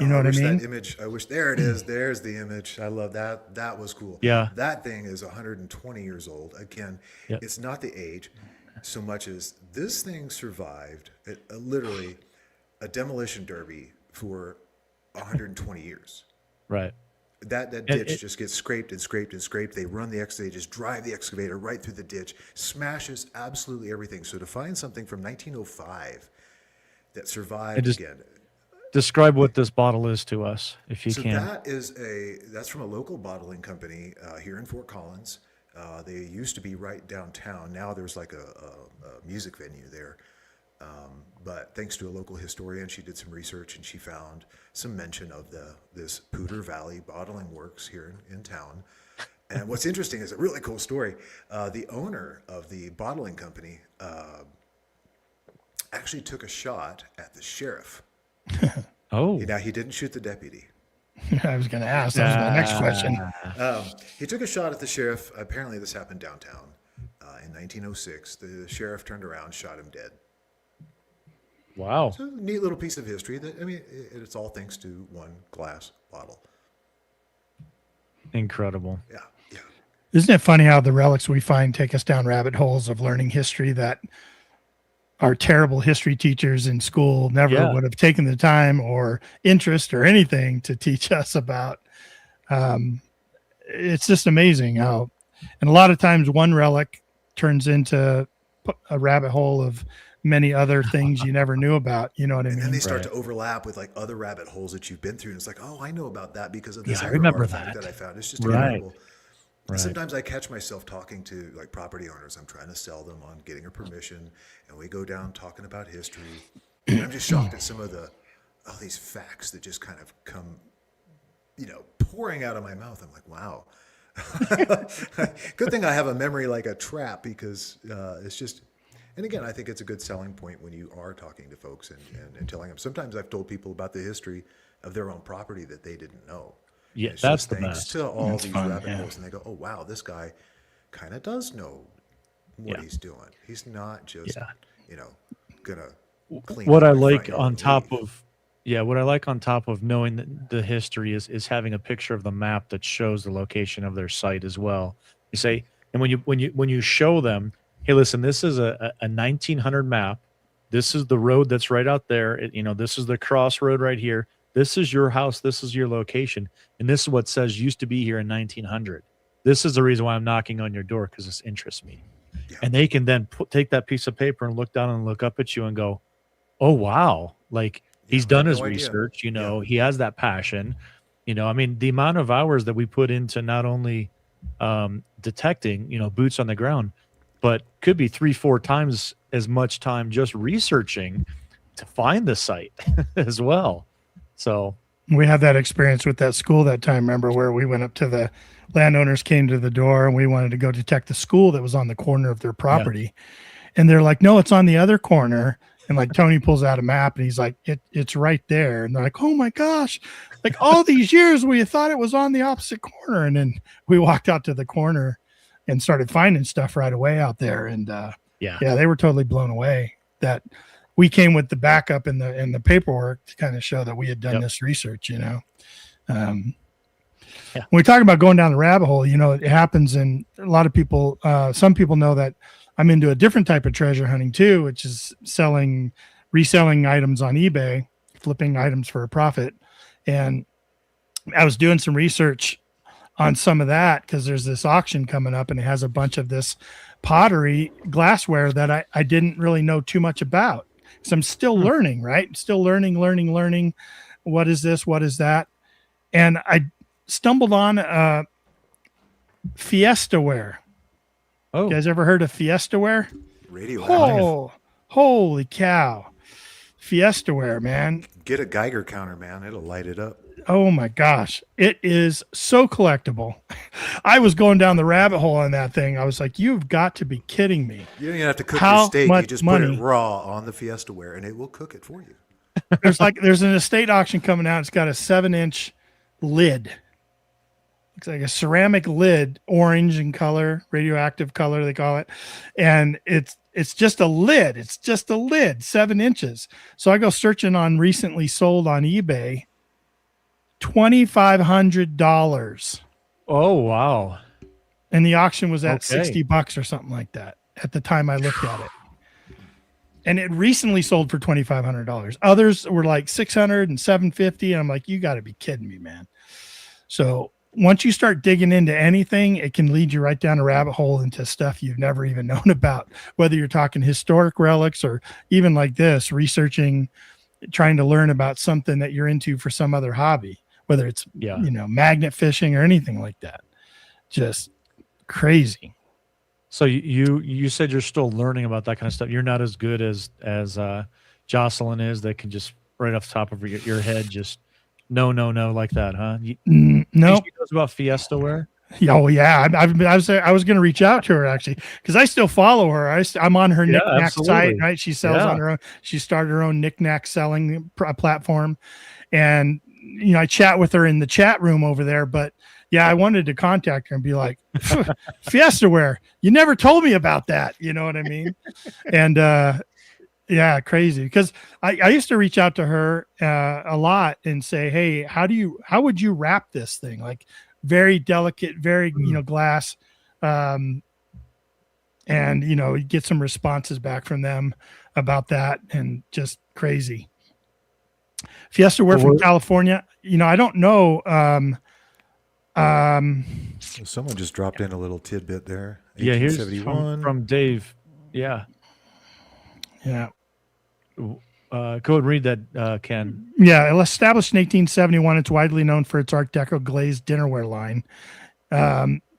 You know what I mean? That image. I wish there it is. There's the image. I love that. That was cool. Yeah. That thing is 120 years old. Again, it's not the age so much as this thing survived literally a demolition derby for 120 years. Right. That ditch just gets scraped and scraped and scraped. They just drive the excavator right through the ditch, smashes absolutely everything. So to find something from 1905 that survived again. Describe what this bottle is to us, if you can. That's from a local bottling company here in Fort Collins. They used to be right downtown. Now there's like a music venue there. But thanks to a local historian, she did some research and she found some mention of this Poudre Valley Bottling Works here in town. And what's interesting is a really cool story. The owner of the bottling company actually took a shot at the sheriff. Oh. Now, he didn't shoot the deputy. I was going to ask. That was my next question. He took a shot at the sheriff. Apparently, this happened downtown in 1906. The sheriff turned around, shot him dead. Wow. It's a neat little piece of history that, I mean, it's all thanks to one glass bottle. Incredible. Yeah. Yeah. Isn't it funny how the relics we find take us down rabbit holes of learning history that our terrible history teachers in school never would have taken the time or interest or anything to teach us about. It's just amazing how, and a lot of times one relic turns into a rabbit hole of many other things you never knew about. You know what I mean? And then they start to overlap with like other rabbit holes that you've been through. And it's like, oh, I know about that because of this I other remember artifact that I found. It's just incredible. And sometimes I catch myself talking to like property owners. I'm trying to sell them on getting a permission. And we go down talking about history. And I'm just shocked at some of all these facts that just kind of come, pouring out of my mouth. I'm like, wow. Good thing I have a memory like a trap because it's just, and again, I think it's a good selling point when you are talking to folks and telling them. Sometimes I've told people about the history of their own property that they didn't know. Yeah, that's the thanks best. to all these rabbit holes, and they go, "Oh wow, this guy kind of does know what he's doing. He's not just gonna clean." What I like on top of what I like on top of knowing the history is having a picture of the map that shows the location of their site as well. You say, and when you show them, hey, listen, this is a 1900 map. This is the road that's right out there. This is the crossroad right here. This is your house. This is your location. And this is what says used to be here in 1900. This is the reason why I'm knocking on your door, because this interests me. Yeah. And they can then take that piece of paper and look down and look up at you and go, oh, wow. Like he's done his research. He has that passion. I mean, the amount of hours that we put into not only detecting, boots on the ground, but could be 3-4 times as much time just researching to find the site as well. So we had that experience with that school that time, remember, where we went up to the landowners came to the door and we wanted to go detect the school that was on the corner of their property. Yeah. And they're like, no, it's on the other corner. And like Tony pulls out a map and he's like, it's right there. And they're like, oh my gosh, like all these years we thought it was on the opposite corner. And then we walked out to the corner and started finding stuff right away out there. And they were totally blown away that we came with the backup and the paperwork to kind of show that we had done this research, When we talk about going down the rabbit hole, it happens. And a lot of people, some people know that I'm into a different type of treasure hunting too, which is reselling items on eBay, flipping items for a profit. And I was doing some research on some of that because there's this auction coming up and it has a bunch of this pottery glassware that I didn't really know too much about. So I'm still learning, right? Still learning. What is this? What is that? And I stumbled on Fiestaware. Oh, you guys ever heard of Fiestaware? Radioactive. Holy cow. Fiestaware, man. Get a Geiger counter, man. It'll light it up. Oh my gosh. It is so collectible. I was going down the rabbit hole on that thing. I was like, you've got to be kidding me. You don't even have to cook your steak. You just put it raw on the Fiestaware and it will cook it for you. There's an estate auction coming out. It's got a 7-inch lid. Looks like a ceramic lid, orange in color, radioactive color, they call it. And it's just a lid. It's just a lid, 7 inches. So I go searching on recently sold on eBay. $2,500. Oh, wow. And the auction was at $60 or something like that at the time I looked at it. And it recently sold for $2,500. Others were like $600 and $750. And I'm like, you got to be kidding me, man. So once you start digging into anything, it can lead you right down a rabbit hole into stuff you've never even known about, whether you're talking historic relics or even like this, researching, trying to learn about something that you're into for some other hobby, whether it's, magnet fishing or anything like that. Just crazy. So you said you're still learning about that kind of stuff. You're not as good as Jocelyn is, that can just right off the top of your head, just no like that, huh? No. She knows about Fiestaware? Oh yeah, I was going to reach out to her actually because I still follow her. I'm on her knickknack site, right? She sells on her own. She started her own knickknack selling platform, and I chat with her in the chat room over there. But I wanted to contact her and be like, Fiestaware, you never told me about that. You know what I mean? And Yeah, crazy. Because I used to reach out to her a lot and say, hey, how would you wrap this thing? Like very delicate, very, glass. And, you get some responses back from them about that, and just crazy. Fiesta ware from California. I don't know. Someone just dropped in a little tidbit there. Yeah, here's from Dave. Yeah. Yeah. Go ahead and read that, Ken. Yeah, established in 1871, it's widely known for its Art Deco glazed dinnerware line.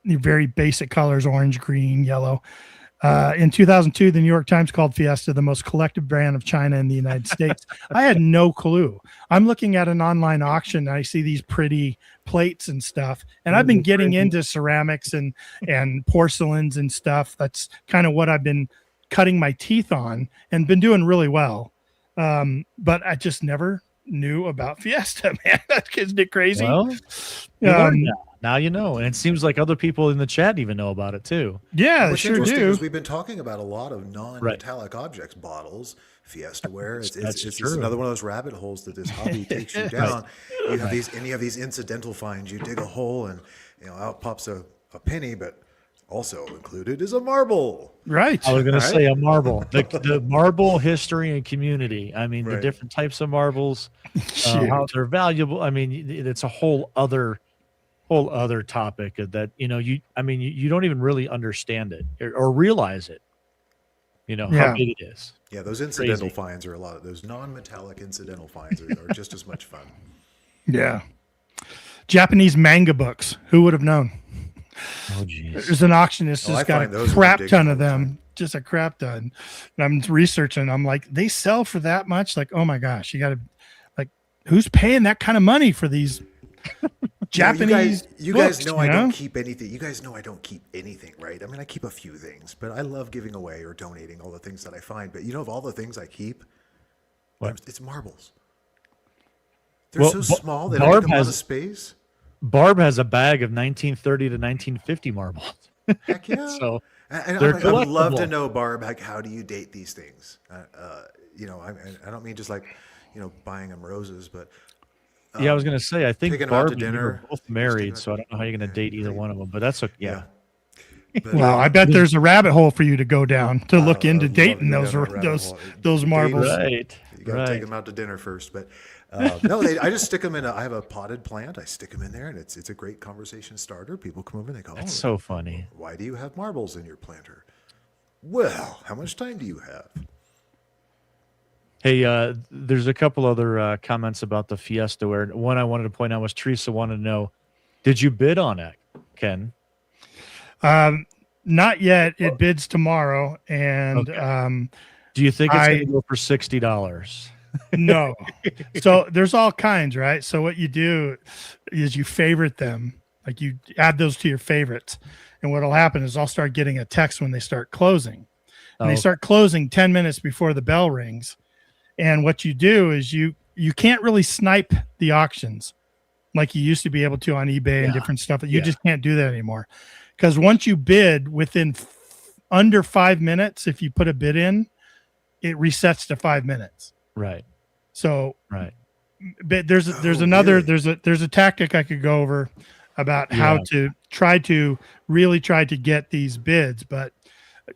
Very basic colors, orange, green, yellow. In 2002, the New York Times called Fiesta the most collective brand of China in the United States. I had no clue. I'm looking at an online auction, and I see these pretty plates and stuff, and I've been getting into ceramics and porcelains and stuff. That's kind of what I've been cutting my teeth on and been doing really well. But I just never knew about Fiesta, man. Isn't it crazy? Well, now you know, and it seems like other people in the chat even know about it too. Yeah, they sure do. We've been talking about a lot of non-metallic objects, bottles, Fiesta ware. It's just another one of those rabbit holes that this hobby takes you down. You have these incidental finds. You dig a hole, and out pops a penny, but also included is a marble. Right. I was going to say a marble. The marble history and community. I mean, the different types of marbles, how they're valuable. I mean, it's a whole other topic that you don't even really understand it or realize it. How big it is. Yeah, those incidental finds are a lot of those non-metallic incidental finds are just as much fun. Yeah. Japanese manga books. Who would have known? Oh, geez. There's an auction that's just got a crap ton of them. Just a crap ton. And I'm researching. I'm like, they sell for that much? Like, oh my gosh, you got to, like, who's paying that kind of money for these Japanese you books, guys know I don't keep anything. You guys know I don't keep anything, right? I mean, I keep a few things, but I love giving away or donating all the things that I find. But of all the things I keep, it's marbles. They're so small, they don't take a lot of space. Barb has a bag of 1930 to 1950 marbles. Heck yeah. So I would love to know, Barb, how do you date these things? I don't mean just like, buying them roses, but I was going to say, I think Barb and you are both married, so I don't know how you're going to date either one of them, but that's okay. Yeah. But, well, I bet there's a rabbit hole for you to go down to look into dating those marbles. Right. You got to take them out to dinner first, but no, I just stick them in. I have a potted plant. I stick them in there, and it's a great conversation starter. People come over and they go, "That's so funny. Why do you have marbles in your planter?" Well, how much time do you have? Hey, there's a couple other comments about the Fiesta ware. One I wanted to point out was Teresa wanted to know, did you bid on it, Ken? Not yet. It bids tomorrow, and do you think it's going to go for $60? No. So there's all kinds, right? So what you do is you favorite them, like you add those to your favorites, and what'll happen is I'll start getting a text when they start closing, and they start closing 10 minutes before the bell rings. And what you do is you can't really snipe the auctions like you used to be able to on eBay and different stuff. You just can't do that anymore, because once you bid within under 5 minutes, if you put a bid in, it resets to 5 minutes. Right. So, but there's a tactic I could go over about how to try to get these bids, but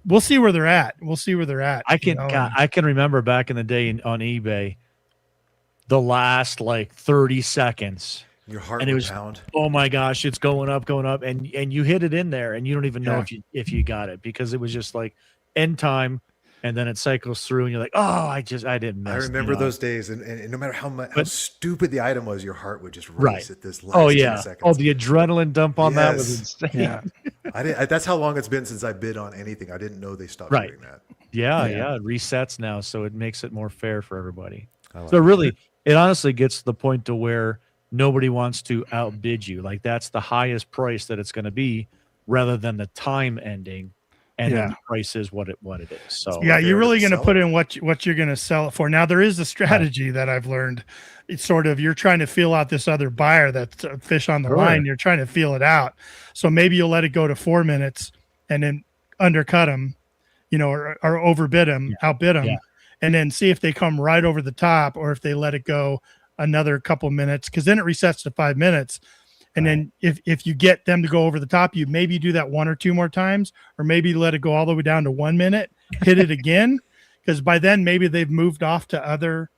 we'll see where they're at. I can remember back in the day on eBay, the last like 30 seconds. Your heart and it was pound. Oh my gosh, it's going up, and you hit it in there, and you don't even know if you got it, because it was just like end time. And then it cycles through, and you're like, "Oh, I didn't miss." I remember those days, and no matter how stupid the item was, your heart would just race at this last 10 seconds. Oh, the adrenaline dump on that was insane. Yeah. That's how long it's been since I bid on anything. I didn't know they stopped doing that. Yeah, it resets now, so it makes it more fair for everybody. It honestly gets to the point to where nobody wants to outbid you. Like, that's the highest price that it's going to be, rather than the time ending. And then the price is what it is. So you're really going to put in what you're going to sell it for. Now, there is a strategy that I've learned. It's sort of, you're trying to feel out this other buyer that's a fish on the line. You're trying to feel it out. So maybe you'll let it go to 4 minutes and then undercut them, or overbid them, outbid them. and then see if they come right over the top or if they let it go another couple minutes, because then it resets to 5 minutes. And then if you get them to go over the top, you maybe do that 1 or 2 more times, or maybe let it go all the way down to 1 minute, hit it again. Because by then maybe they've moved off to other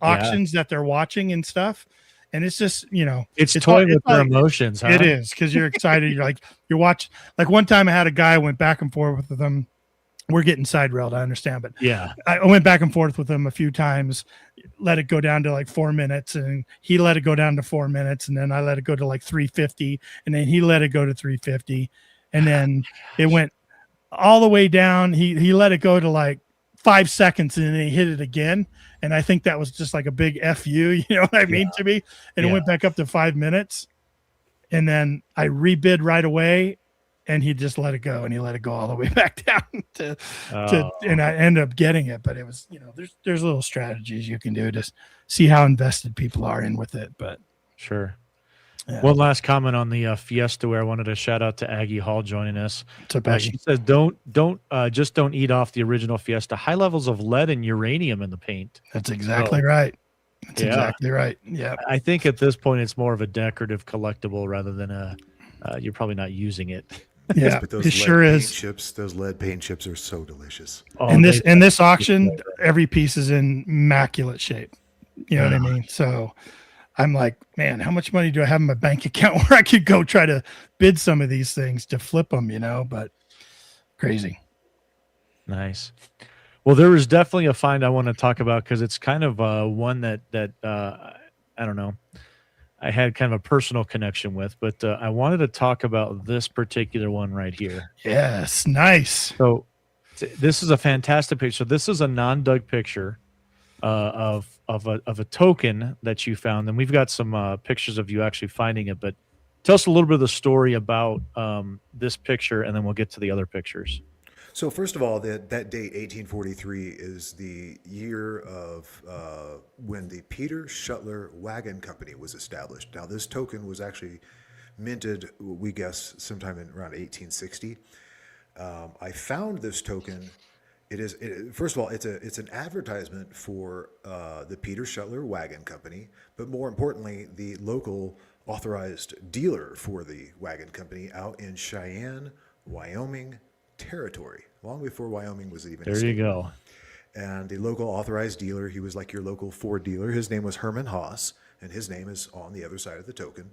auctions that they're watching and stuff. And it's just, it's toying with their emotions. Huh? It is, because you're excited. You're watching. Like one time I had a guy, I went back and forth with them. We're getting side railed, I understand, but I went back and forth with him a few times, let it go down to like 4 minutes, and he let it go down to 4 minutes, and then I let it go to like 350, and then he let it go to 350, and then it went all the way down. He let it go to like 5 seconds, and then he hit it again, and I think that was just like a big F you, you know what I mean, to me, and it went back up to 5 minutes, and then I rebid right away. And he just let it go, and he let it go all the way back down and I ended up getting it. But it was, there's little strategies you can do to see how invested people are in with it. But sure. Yeah. One last comment on the Fiesta, where I wanted to shout out to Aggie Hall joining us. She says, don't eat off the original Fiesta. High levels of lead and uranium in the paint. That's exactly right. That's exactly right. Yeah. I think at this point it's more of a decorative collectible rather than you're probably not using it. Yeah, but those it sure is. Those lead paint chips are so delicious. In this auction, every piece is in immaculate shape. You know what I mean? So I'm like, man, how much money do I have in my bank account where I could go try to bid some of these things to flip them? But crazy. Nice. Well, there was definitely a find I want to talk about, because it's kind of one that I don't know, I had kind of a personal connection with, but I wanted to talk about this particular one right here. Yes, nice. So this is a fantastic picture. So this is a non-dug picture of a token that you found, and we've got some pictures of you actually finding it. But tell us a little bit of the story about this picture, and then we'll get to the other pictures. So first of all, that date, 1843, is the year of when the Peter Schuttler Wagon Company was established. Now, this token was actually minted, we guess, sometime in around 1860. I found this token. First of all, it's an advertisement for the Peter Schuttler Wagon Company, but more importantly, the local authorized dealer for the wagon company out in Cheyenne, Wyoming territory, long before Wyoming was even a state. There you go. And the local authorized dealer, he was like your local Ford dealer. His name was Herman Haas, and his name is on the other side of the token.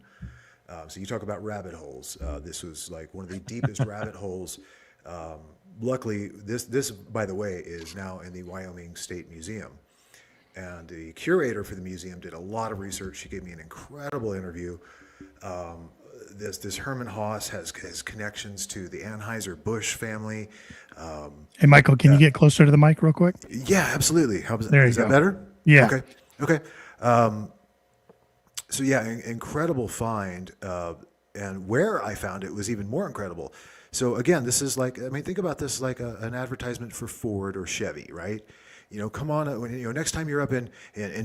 So you talk about rabbit holes. This was like one of the deepest rabbit holes. Luckily, this, by the way, is now in the Wyoming State Museum. And the curator for the museum did a lot of research. She gave me an incredible interview. This Herman Haas has connections to the Anheuser-Busch family. Hey, Michael, can you get closer to the mic real quick? Yeah, absolutely. Is that go. better? Yeah. Okay. So yeah, incredible find. And where I found it was even more incredible. So again, this is like, think about this like an advertisement for Ford or Chevy, right? Come on, next time you're up in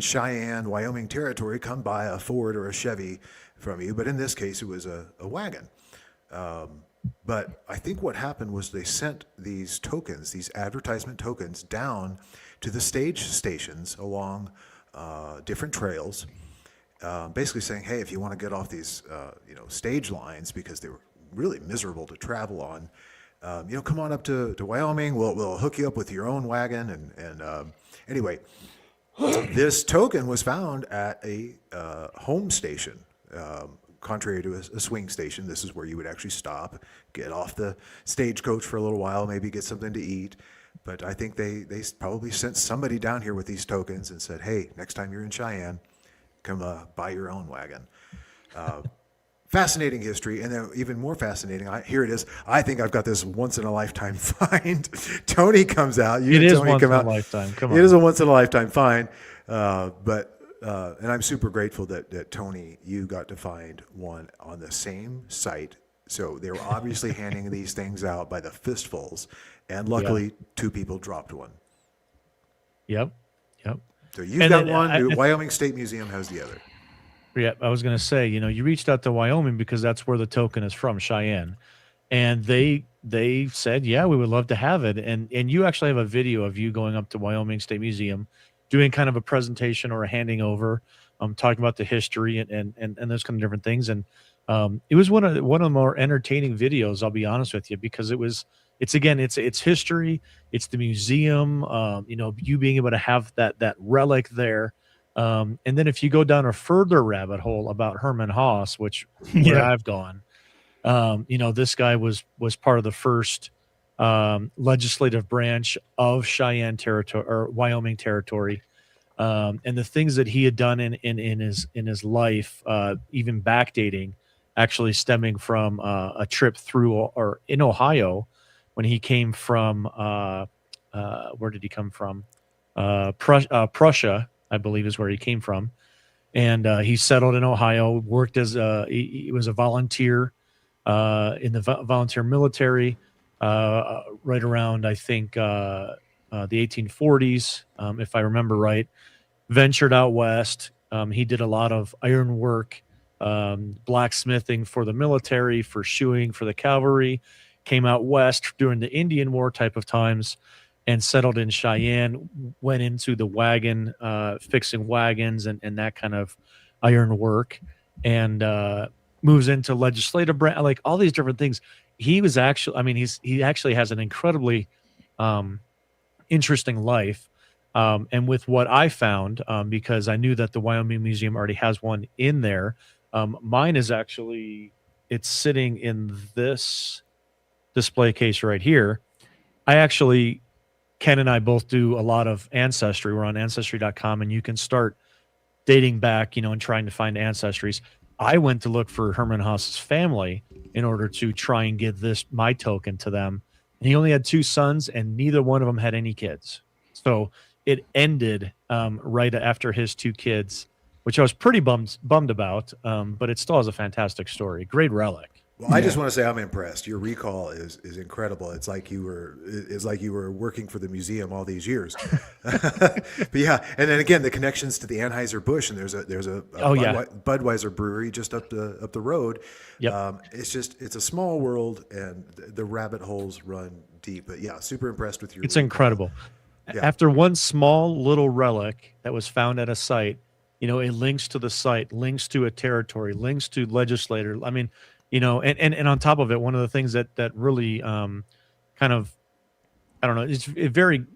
Cheyenne, Wyoming territory, come buy a Ford or a Chevy from you. But in this case, it was a wagon. But I think what happened was they sent these tokens, these advertisement tokens, down to the stage stations along different trails, basically saying, hey, if you want to get off these stage lines, because they were really miserable to travel on, come on up to Wyoming. We'll hook you up with your own wagon. And anyway, this token was found at a home station. Contrary to a swing station, this is where you would actually stop, get off the stagecoach for a little while, maybe get something to eat. But I think they probably sent somebody down here with these tokens and said, hey, next time you're in Cheyenne, come buy your own wagon. Fascinating history, and then even more fascinating. Here it is. I think I've got this once-in-a-lifetime find. Tony comes out. It is once-in-a-lifetime. Come on. It is a once-in-a-lifetime find. And I'm super grateful that Tony, you got to find one on the same site. So they were obviously handing these things out by the fistfuls, and luckily 2 people dropped one. Yep. So you've got one. Wyoming State Museum has the other. Yeah, I was going to say, you reached out to Wyoming because that's where the token is from, Cheyenne, and they they said, yeah, we would love to have it. And you actually have a video of you going up to Wyoming State Museum, doing kind of a presentation or a handing over, talking about the history and those kind of different things. And it was one of the more entertaining videos, I'll be honest with you, because it's history, it's the museum, you being able to have that relic there. And then if you go down a further rabbit hole about Herman Haas, where I've gone, this guy was part of the first legislative branch of Cheyenne territory or Wyoming territory. And the things that he had done in his life, even backdating, actually stemming from a trip through or in Ohio when he came from where did he come from? Prussia, I believe, is where he came from. And he settled in Ohio, worked as he was a volunteer in the volunteer military right around, I think, the 1840s, if I remember right. Ventured out west. He did a lot of iron work, blacksmithing for the military, for shoeing for the cavalry. Came out west during the Indian War type of times and settled in Cheyenne, went into the wagon, fixing wagons and that kind of iron work, and moves into legislative branch, like all these different things. He was actually, he actually has an incredibly interesting life. And with what I found, because I knew that the Wyoming Museum already has one in there, mine is actually, it's sitting in this display case right here. Ken and I both do a lot of ancestry. We're on ancestry.com, and you can start dating back, and trying to find ancestries. I went to look for Herman Haas's family in order to try and give my token to them. And he only had 2 sons, and neither one of them had any kids. So it ended right after his 2 kids, which I was pretty bummed about, but it still has a fantastic story. Great relic. Well, I just want to say I'm impressed. Your recall is incredible. It's like you were working for the museum all these years. But yeah, and then again, the connections to the Anheuser-Busch, and there's a Budweiser brewery just up the road. Yep. It's a small world, and the rabbit holes run deep. But yeah, super impressed with your. It's incredible. Yeah. After one small little relic that was found at a site, it links to the site, links to a territory, links to legislator. I mean. And on top of it, one of the things that really kind of, I don't know, it's a very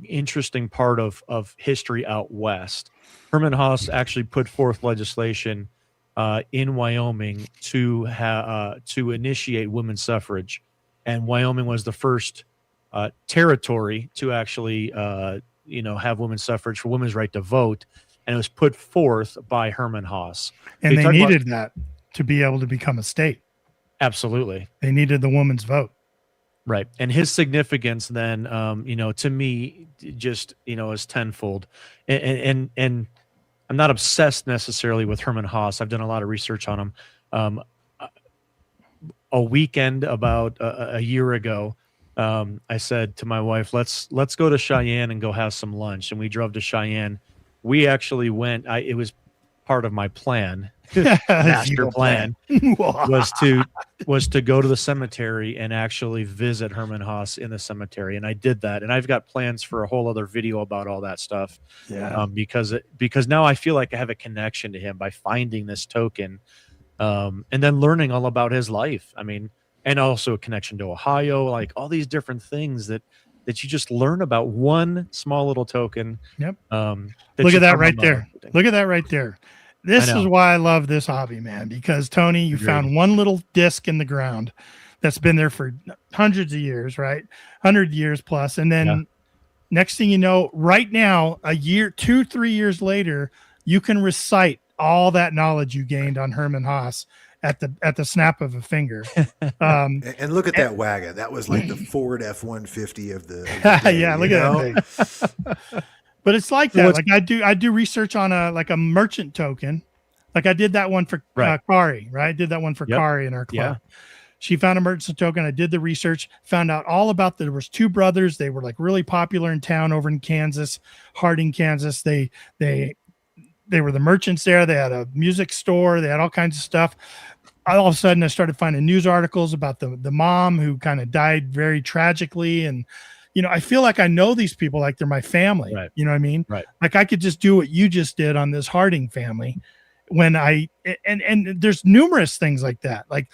interesting part of history out west. Herman Haas actually put forth legislation in Wyoming to initiate women's suffrage, and Wyoming was the first territory to actually have women's suffrage for women's right to vote, and it was put forth by Herman Haas. And they needed that to be able to become a state. Absolutely. They needed the woman's vote. Right. And his significance then, to me, just, is tenfold. And I'm not obsessed necessarily with Herman Haas. I've done a lot of research on him. A weekend about a year ago, I said to my wife, let's go to Cheyenne and go have some lunch. And we drove to Cheyenne. We actually went, it was part of my plan. Master plan was to go to the cemetery and actually visit Herman Haas in the cemetery, and I did that. And I've got plans for a whole other video about all that stuff. Yeah, because now I feel like I have a connection to him by finding this token, and then learning all about his life. I mean, and also a connection to Ohio, like all these different things that you just learn about one small little token. Yep. Look at that right there. Look at that right there. This is why I love this hobby, man, because Tony, you found one little disc in the ground that's been there for hundreds of years, right? 100 years plus. And then next thing you know, right now, a year, 2-3 years later, you can recite all that knowledge you gained on Herman Haas at the snap of a finger. And look at that wagon. That was like the Ford F-150 of the day, yeah, look at that thing. But it's like that. Like I do research on a merchant token. Like I did that one for Kari, right? I did that one for Kari in our club. Yeah. She found a merchant token. I did the research, found out all about there was 2 brothers. They were like really popular in town over in Kansas, Harding, Kansas. They were the merchants there. They had a music store. They had all kinds of stuff. all of a sudden I started finding news articles about the mom who kind of died very tragically. And, I feel like I know these people like they're my family. Right. You know what I mean? Right. Like I could just do what you just did on this Harding family and there's numerous things like that, like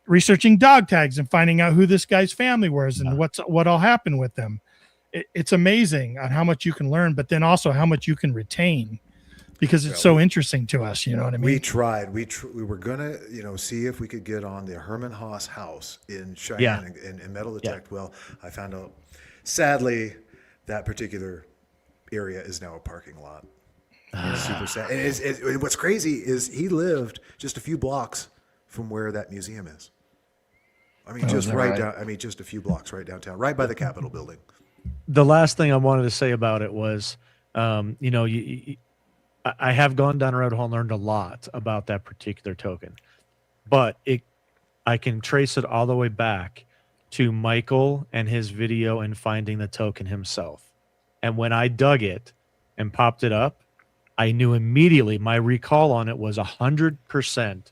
researching dog tags and finding out who this guy's family was and what all happened with them. It's amazing on how much you can learn, but then also how much you can retain because it's so interesting to us. You know what I mean? We tried. We were gonna, see if we could get on the Herman Haas house in Cheyenne and metal detect. Yeah. Well, I found out, sadly, that particular area is now a parking lot. It's super sad. And what's crazy is he lived just a few blocks from where that museum is. I mean, just down. I mean, just a few blocks right downtown, right by the Capitol building. The last thing I wanted to say about it was, I have gone down a rabbit hole and learned a lot about that particular token, but I can trace it all the way back to Michael and his video and finding the token himself. And when I dug it and popped it up, I knew immediately my recall on it was 100%.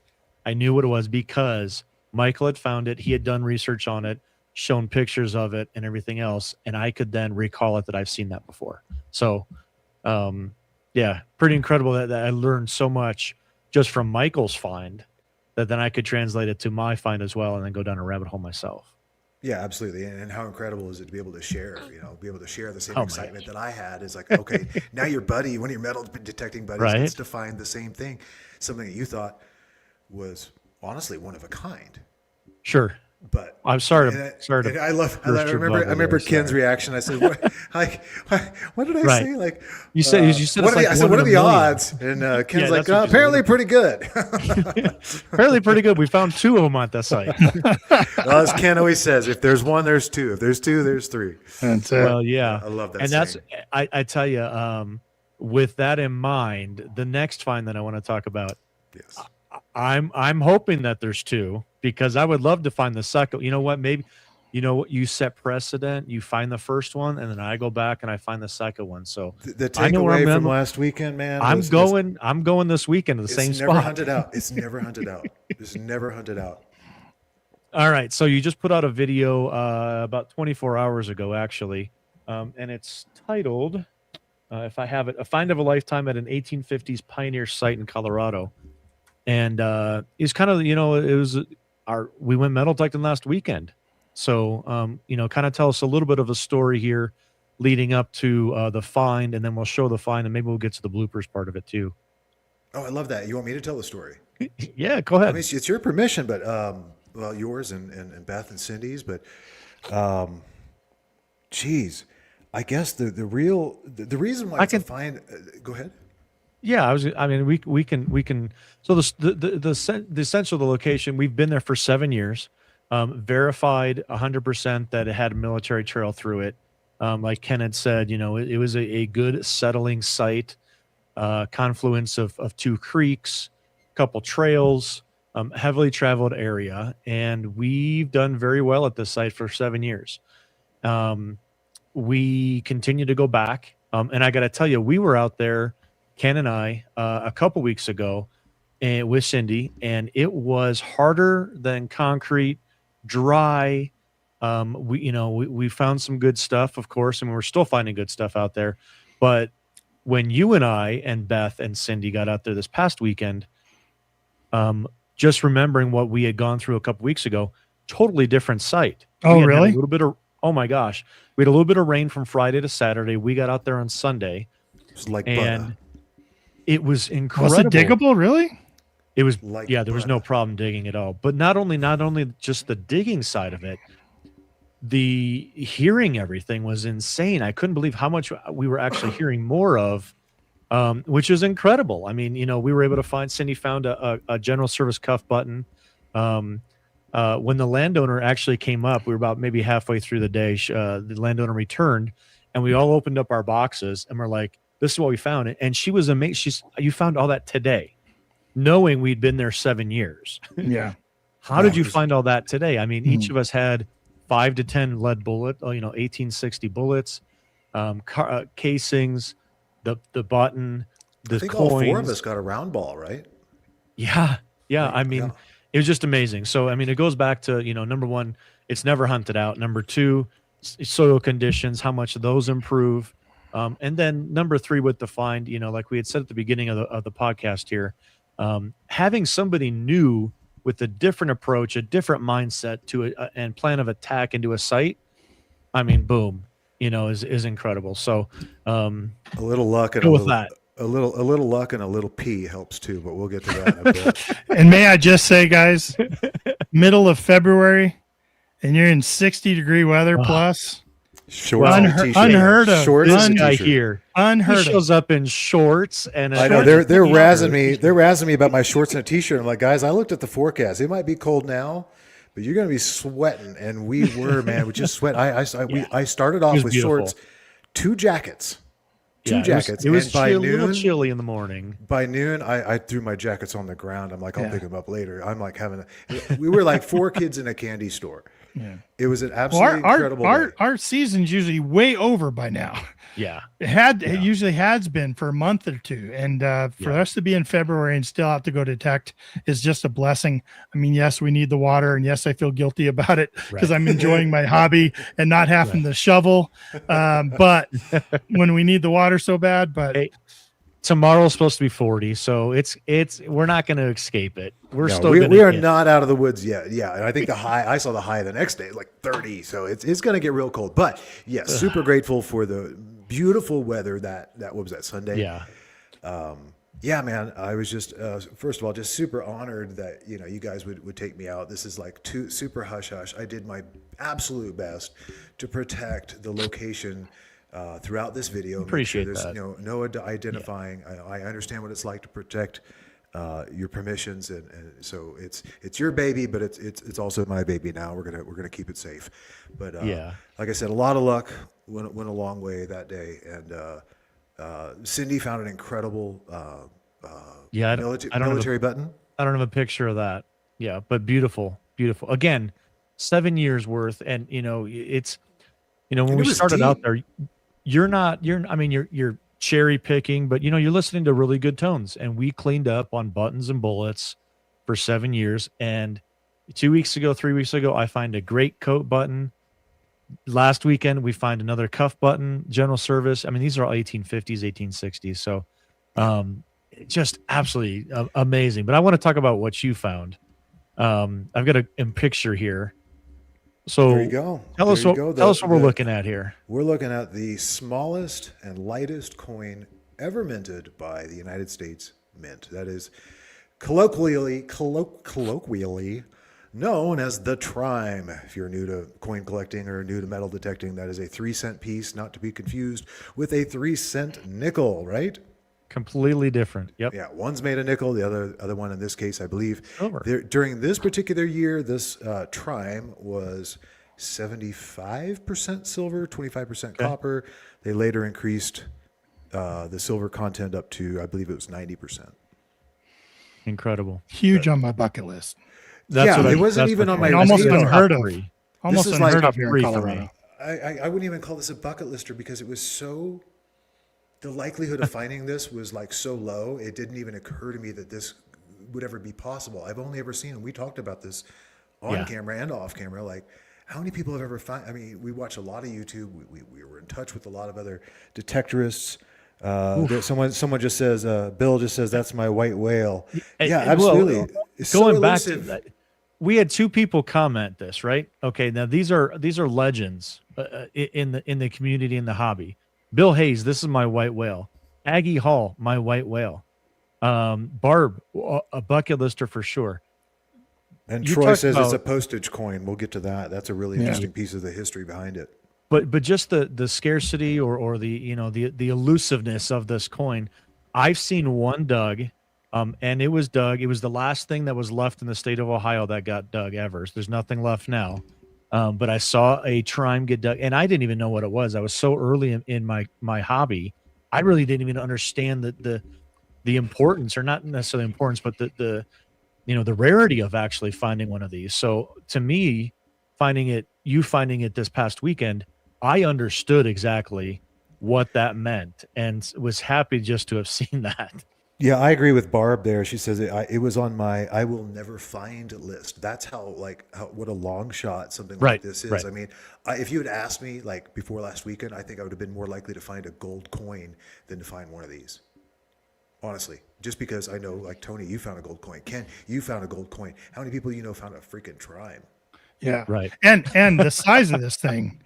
I knew what it was because Michael had found it. He had done research on it, shown pictures of it and everything else. And I could then recall it that I've seen that before. So, pretty incredible that I learned so much just from Michael's find that then I could translate it to my find as well and then go down a rabbit hole myself. Yeah, absolutely. And how incredible is it to be able to share, be able to share the same excitement that I had is like, okay, now your buddy, one of your metal detecting buddies gets to find the same thing, something that you thought was honestly one of a kind. Sure. But I'm sorry. I remember Ken's reaction. I said, "What did I say?" Like you said, what are the odds? And Ken's like, apparently pretty good. Apparently pretty good. We found 2 of them at that site. Well, as Ken always says, if there's 1, there's 2. If there's 2, there's 3. Well, yeah, I love that. And that's I tell you, with that in mind, the next find that I want to talk about. Yes. I'm hoping that there's 2 because I would love to find the second. You know what? Maybe, you set precedent. You find the first one, and then I go back and I find the second one. So the takeaway from last weekend, man. I'm going this weekend to the same spot. It's never hunted out. It's never hunted out. All right. So you just put out a video about 24 hours ago, actually, and it's titled, if I have it, "A Find of a Lifetime at an 1850s Pioneer Site in Colorado." And it's kind of, we went metal detecting last weekend. So, kind of tell us a little bit of a story here leading up to the find, and then we'll show the find, and maybe we'll get to the bloopers part of it too. Oh, I love that. You want me to tell the story? Yeah, go ahead. I mean, it's your permission, but, yours and Beth and Cindy's, but, geez, I guess the reason why it's a find, go ahead. Yeah, we can. So the essential the location. We've been there for 7 years, verified 100% that it had a military trail through it. Like Ken had said, it was a good settling site, confluence of 2 creeks, a couple trails, heavily traveled area, and we've done very well at this site for 7 years. We continue to go back, and I got to tell you, we were out there. Ken and I, a couple weeks ago, with Cindy, and it was harder than concrete, dry. We found some good stuff, of course, and we're still finding good stuff out there. But when you and I and Beth and Cindy got out there this past weekend, just remembering what we had gone through a couple weeks ago, totally different site. Oh, really? Oh my gosh, we had a little bit of rain from Friday to Saturday. We got out there on Sunday. It was like butter. It was incredible. Was it diggable, really? It was like there was no problem digging at all. But not only just the digging side of it, the hearing everything was insane. I couldn't believe how much we were actually hearing more of, which is incredible. I mean, we were able to find, Cindy found a general service cuff button. When the landowner actually came up, we were about maybe halfway through the day. The landowner returned, and we all opened up our boxes, and we're like, "This is what we found." And she was amazed. You found all that today, knowing we'd been there 7 years. Yeah. How did you find all that today? I mean, each of us had 5 to 10 lead bullet, 1860 bullets, casings, the button, the I think coins. all 4 of us got a round ball, right? Yeah. I mean, it was just amazing. So, I mean, it goes back to, number one, it's never hunted out. Number two, soil conditions, how much those improve. And then number three with the find, like we had said at the beginning of the podcast here, having somebody new with a different approach, a different mindset to and plan of attack into a site, I mean, boom, is incredible. So a little luck and a little luck and a little pee helps too, but we'll get to that in a bit. And may I just say, guys, middle of February, and you're in 60-degree weather plus. Shorts unheard of. Shorts guy here. Unheard he shows up in shorts and I know they're razzing me. They're razzing me about my shorts and a t-shirt. I'm like, guys, I looked at the forecast. It might be cold now, but you're going to be sweating. And we were, man, we just sweat. I started off with beautiful. shorts, two jackets. It was a little chilly in the morning. By noon, I threw my jackets on the ground. I'm like, I'll pick them up later. I'm like we were like 4 kids in a candy store. Yeah. It was an absolutely incredible day. Our season's usually way over by now. Yeah. It usually has been for a month or two. And for us to be in February and still have to go detect is just a blessing. I mean, yes, we need the water, and yes, I feel guilty about it because I'm enjoying my hobby and not having to shovel. But when we need the water so bad, tomorrow's supposed to be 40, so we're not going to escape it. We are not out of the woods yet. Yeah, and I think I saw the high the next day, like 30. So it's going to get real cold. But yes, super grateful for the beautiful weather that what was that Sunday? Yeah. Yeah, man. I was just first of all just super honored that you guys would take me out. This is like super hush hush. I did my absolute best to protect the location. Throughout this video, appreciate there's that. No identifying. I understand what it's like to protect your permissions, and so it's your baby, but it's also my baby now. We're gonna keep it safe. But like I said, a lot of luck went a long way that day, and Cindy found an incredible military button. I don't have a picture of that. Yeah, but beautiful. Again, 7 years worth, and it's when we started out there. You're cherry picking, but you're listening to really good tones, and we cleaned up on buttons and bullets for 7 years. And 3 weeks ago, I find a great coat button. Last weekend, we find another cuff button, general service. I mean, these are all 1850s, 1860s. So, just absolutely amazing. But I want to talk about what you found. I've got a picture here. So there you go. Tell us what we're looking at here. We're looking at the smallest and lightest coin ever minted by the United States Mint. That is colloquially known as the Trime. If you're new to coin collecting or new to metal detecting, that is a 3-cent piece, not to be confused with a 3-cent nickel, right? Completely different. Yep. Yeah, one's made of nickel. The other one, in this case, I believe, during this particular year, this Trime was 75% silver, 25% copper. They later increased the silver content up to, I believe it was 90%. Incredible. Huge on my bucket list. It wasn't even on my almost unheard of. Almost unheard of here in Colorado. I wouldn't even call this a bucket lister because it was so. The likelihood of finding this was like so low, it didn't even occur to me that this would ever be possible. I've only ever seen, and we talked about this on camera and off camera, like how many people have ever found, I mean, we watch a lot of YouTube. We were in touch with a lot of other detectorists. Someone just says, Bill just says, that's my white whale. Yeah, absolutely. Well, going back to that, we had 2 people comment this, right? Okay. Now these are legends in the community, in the hobby. Bill Hayes, this is my white whale. Aggie Hall, my white whale. Barb, a bucket lister for sure. And Troy says it's a postage coin. We'll get to that. That's a really interesting piece of the history behind it. But just the scarcity or the elusiveness of this coin. I've seen one dug, and it was dug. It was the last thing that was left in the state of Ohio that got dug ever. There's nothing left now. But I saw a Trime get dug, and I didn't even know what it was. I was so early in my hobby, I really didn't even understand the importance, or not necessarily importance, but the rarity of actually finding one of these. So to me, finding it this past weekend, I understood exactly what that meant, and was happy just to have seen that. Yeah, I agree with Barb there. She says it was on my I will never find list. That's what a long shot something like Right, this is. right. I mean, if you had asked me like before last weekend, I think I would have been more likely to find a gold coin than to find one of these. Honestly, just because I know, like Tony, you found a gold coin. Ken, you found a gold coin. How many people you know found a freaking trime? Yeah. Right. And the size of this thing,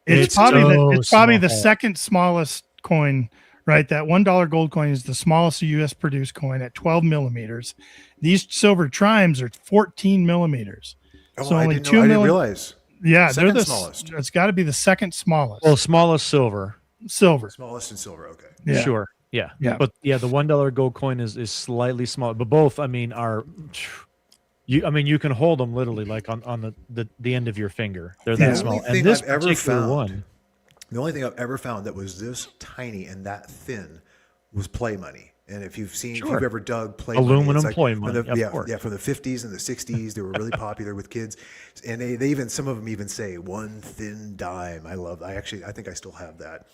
it's So probably the small. second smallest coin, right? That $1 gold coin is the smallest US produced coin at 12 millimeters. These silver trimes are 14 millimeters. Oh, So I only didn't know. 2 I didn't million. realize. Yeah, they're Second the smallest. It's got to be the second smallest. Well, smallest silver. Silver. Smallest in silver. Okay. Yeah. Sure. Yeah. Yeah. But yeah, the $1 gold coin is slightly smaller, but both, I mean, you can hold them literally like on the end of your finger. They're Yeah. that The small. only thing And this I've ever particular found- one, The only thing I've ever found that was this tiny and that thin was play money. And if you've ever dug play Aluminum money, it's like play from money, the, of yeah, course. yeah, from the 50s and the 60s, they were really popular with kids. And they even, some of them even say one thin dime. I think I still have that.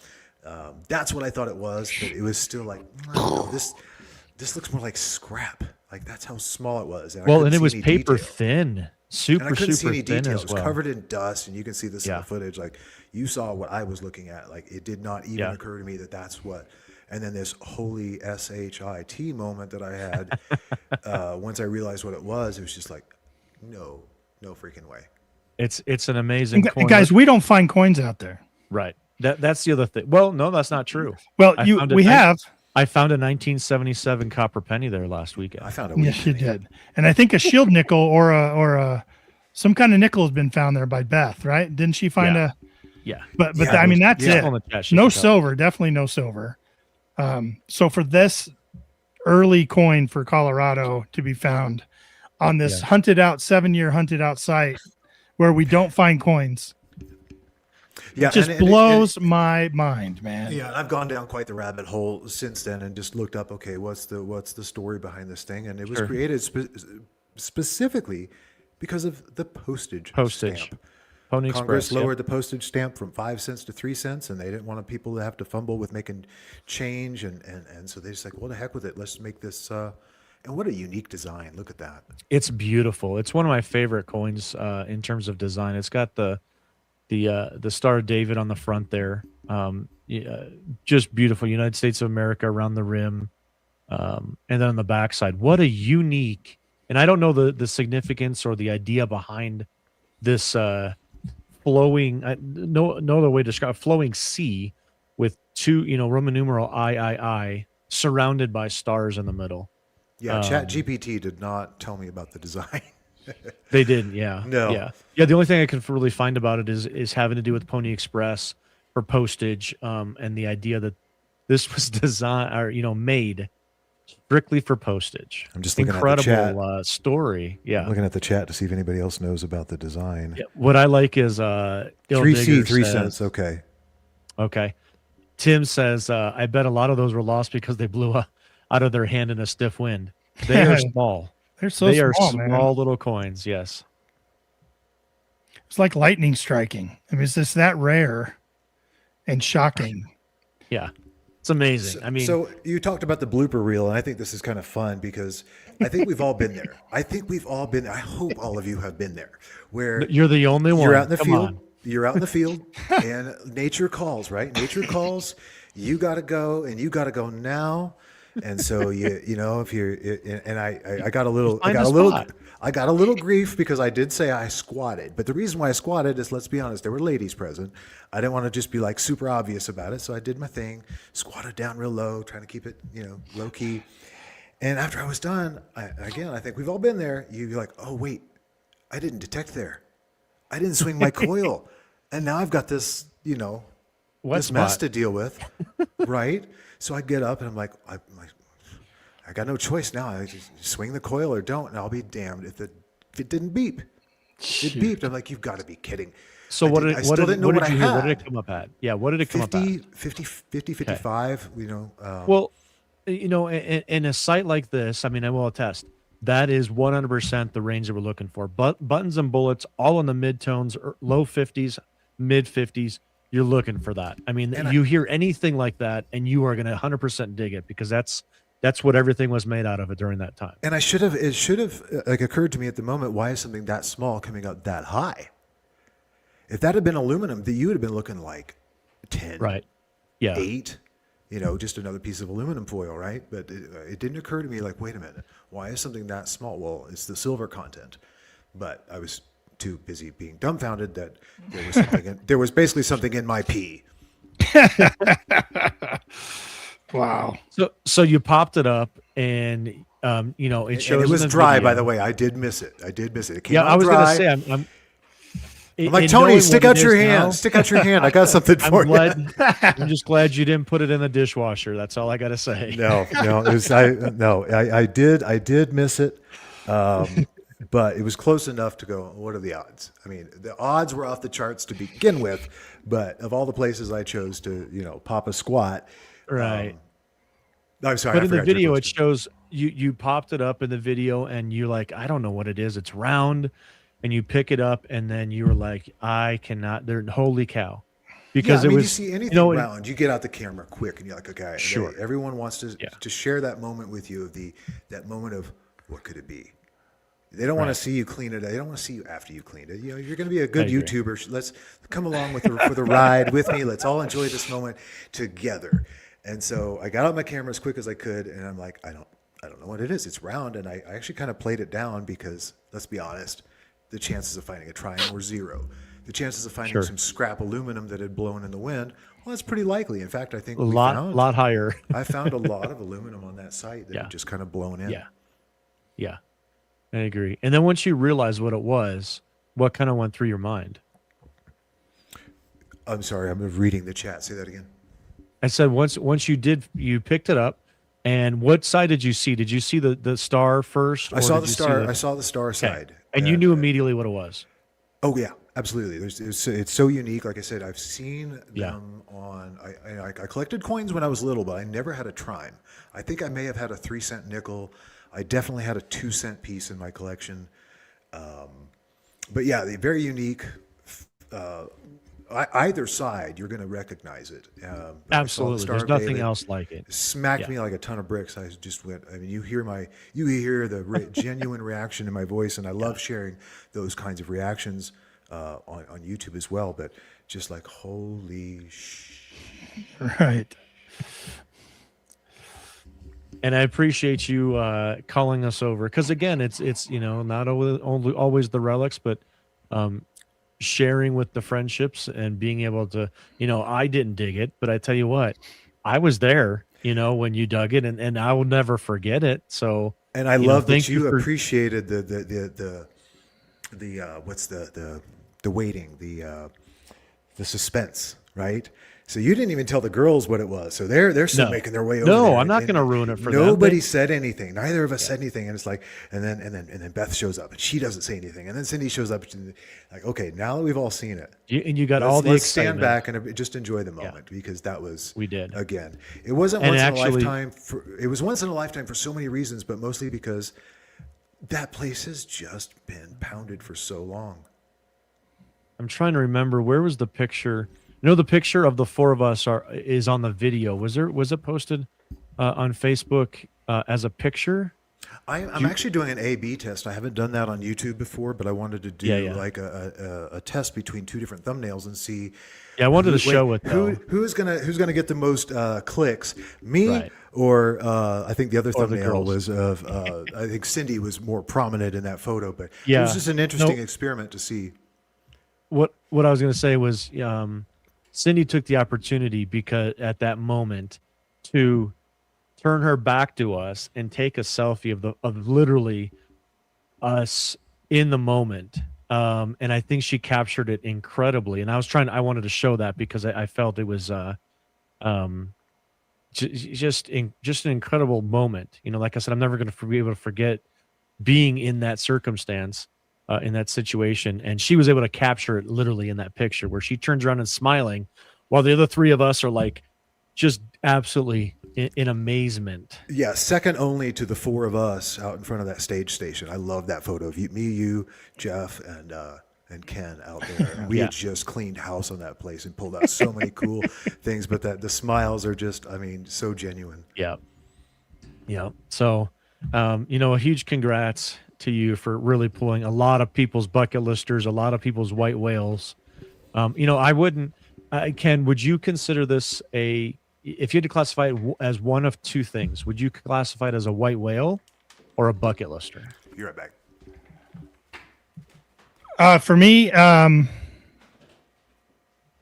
That's what I thought it was, but it was still like, I don't know, this looks more like scrap. Like that's how small it was. And it was paper thin, and I super couldn't see any thin details. as It was well. covered in dust, and you can see this in Yeah. the footage. Like you saw what I was looking at. Like it did not even Yeah. occur to me that that's what. And then this holy shit moment that I had once I realized what it was just like, no freaking way. It's an amazing coin. And guys, we don't find coins out there. Right. That's the other thing. Well, no, that's not true. Well, I have. I found a 1977 copper penny there last weekend. I found a Yes, you did. And I think a shield nickel or a some kind of nickel has been found there by Beth, right? Didn't she find Yeah. a? Yeah. But Yeah, I mean that's yeah. it. On the chat sheet, No you can tell. silver, definitely no silver. So for this early coin for Colorado to be found on this Yeah. 7-year hunted out site where we don't find coins, Yeah, it just and blows my mind, man. yeah, and I've gone down quite the rabbit hole since then and just looked up. Okay, what's the story behind this thing? And it was Sure. created specifically because of the postage stamp. Pony Congress Express. Yep. lowered the postage stamp from 5 cents to 3 cents, and they didn't want people to have to fumble with making change, and so they just like, well, the heck with it. Let's make this. And what a unique design! Look at that. It's beautiful. It's one of my favorite coins in terms of design. It's got the Star of David on the front there. Just beautiful. United States of America around the rim, and then on the backside, what a unique. And I don't know the significance or the idea behind this flowing. No other way to describe flowing C with two, Roman numeral I, surrounded by stars in the middle. Yeah, ChatGPT did not tell me about the design. They didn't, yeah. No. Yeah. The only thing I can really find about it is having to do with Pony Express for postage, and the idea that this was designed or made strictly for postage. I'm just looking at the incredible chat. story. Yeah. I'm looking at the chat to see if anybody else knows about the design. Yeah, what I like is 3C, 3 cents. Okay. Okay. Tim says, I bet a lot of those were lost because they blew out of their hand in a stiff wind. They are small. They're so They are small, small man. little coins. Yes. It's like lightning striking. I mean, it's just that rare and shocking. Yeah. It's amazing. So you talked about the blooper reel, and I think this is kind of fun because I think we've all been there. I hope all of you have been there, where you're the only one. you're out in the Come field. on. You're out in the field, and nature calls. Right? Nature calls. You got to go, and you got to go now. And so if you're, and I got a little, I got a little grief because I did say I squatted. But the reason why I squatted is, let's be honest, there were ladies present. I didn't want to just be like super obvious about it, so I did my thing, squatted down real low, trying to keep it, low key. And after I was done, I think we've all been there. You're like, oh wait, I didn't detect there. I didn't swing my coil, and now I've got this, this mess to deal with, right? So I get up and I'm like, I got no choice now. I just swing the coil or don't, and I'll be damned if it didn't beep. It beeped. I'm like, you've got to be kidding. So what did you hear? What had. did it come up at? Yeah, what did it come up at? 50, 55, Well, in a site like this, I will attest, that is 100% the range that we're looking for. But buttons and bullets, all in the mid-tones, low 50s, mid 50s. You're looking for that. You hear anything like that, and you are going to 100% dig it because that's That's what everything was made out of during that time. And it should have like occurred to me at the moment, why is something that small coming out that high? If that had been aluminum, you would have been looking like 10, Right. Yeah. 8, just another piece of aluminum foil, right? But it didn't occur to me like, wait a minute, why is something that small? Well, it's the silver content. But I was too busy being dumbfounded that there was basically something in my pee. Wow. So you popped it up, and it shows. And it was in the dry, video. by the way. I did miss it. It came Yeah, out I was dry. going to say, I'm like, Tony, stick out your hand. Stick out your hand. I got something for you. I'm just glad you didn't put it in the dishwasher. That's all I got to say. No, I did miss it. But it was close enough to go, what are the odds? I mean, the odds were off the charts to begin with, but of all the places I chose to, pop a squat. Right. I'm sorry. But in the video, it shows you popped it up in the video, and you're like, I don't know what it is. It's round, and you pick it up, and then you were like, I cannot. Holy cow! Because you was, see anything round, you get out the camera quick, and you're like, okay, sure. Everyone wants to share that moment with you, that moment of what could it be. They don't want to see you clean it. They don't want to see you after you clean it. You're going to be a good YouTuber. Let's come along for the ride with me. Let's all enjoy this moment together. And so I got out my camera as quick as I could, and I'm like, I don't know what it is. It's round, and I actually kind of played it down because, let's be honest, the chances of finding a triangle were 0. The chances of finding some scrap aluminum that had blown in the wind, well, that's pretty likely. In fact, I think a lot higher. I found a lot of aluminum on that site that had just kind of blown in. Yeah, I agree. And then once you realized what it was, what kind of went through your mind? I'm sorry, I'm reading the chat. Say that again. I said once you picked it up, and what side did you see? Did you see the star first? I saw the star. I saw the star side, and you knew immediately what it was. Oh yeah, absolutely. It's so unique. Like I said, I've seen them on. I collected coins when I was little, but I never had a trime. I think I may have had a 3-cent nickel. I definitely had a 2-cent piece in my collection. But yeah, they're very unique. Either side, you're going to recognize it. Absolutely, there's nothing else like it. Smacked me like a ton of bricks. I just went. I mean, you hear the genuine reaction in my voice, and I love sharing those kinds of reactions on YouTube as well. But just like, holy right. And I appreciate you calling us over, because again, it's not always the relics, but sharing with the friendships and being able to, I didn't dig it, but I tell you what, I was there, when you dug it, and I will never forget it. So, and I love that you appreciated the what's the waiting, the suspense, right? So you didn't even tell the girls what it was. So they're still making their way over there. No, I'm not going to ruin it for them. Nobody said anything. Neither of us said anything. And it's like, and then Beth shows up, and she doesn't say anything. And then Cindy shows up, and like, okay, now that we've all seen it, and you got all the excitement. Stand back and just enjoy the moment, because that was we did again. It wasn't once in a lifetime. It was once in a lifetime for so many reasons, but mostly because that place has just been pounded for so long. I'm trying to remember, where was the picture? The picture of the 4 of us is on the video. Was it posted on Facebook as a picture? I'm actually doing an A/B test. I haven't done that on YouTube before, but I wanted to do like a test between 2 different thumbnails and see. Yeah, I wanted to show it. Who's gonna get the most clicks? Me or I think the other thumbnail was of I think Cindy was more prominent in that photo, but it was just an interesting experiment to see. What I was going to say was. Cindy took the opportunity, because at that moment, to turn her back to us and take a selfie of literally us in the moment. And I think she captured it incredibly. And I wanted to show that, because I felt it was just an incredible moment. Like I said, I'm never going to be able to forget being in that circumstance. In that situation, and she was able to capture it literally in that picture, where she turns around and smiling, while the other 3 of us are like just absolutely in amazement. Yeah, second only to the 4 of us out in front of that stage station. I love that photo of me, you, Jeff, and Ken out there. We had just cleaned house on that place and pulled out so many cool things, but the smiles are just, so genuine. Yeah. Yeah. So, a huge congrats to you for really pulling a lot of people's bucket listers, a lot of people's white whales. I wouldn't, Ken, would you consider this if you had to classify it as one of two things, would you classify it as a white whale or a bucket lister? Be right back. For me,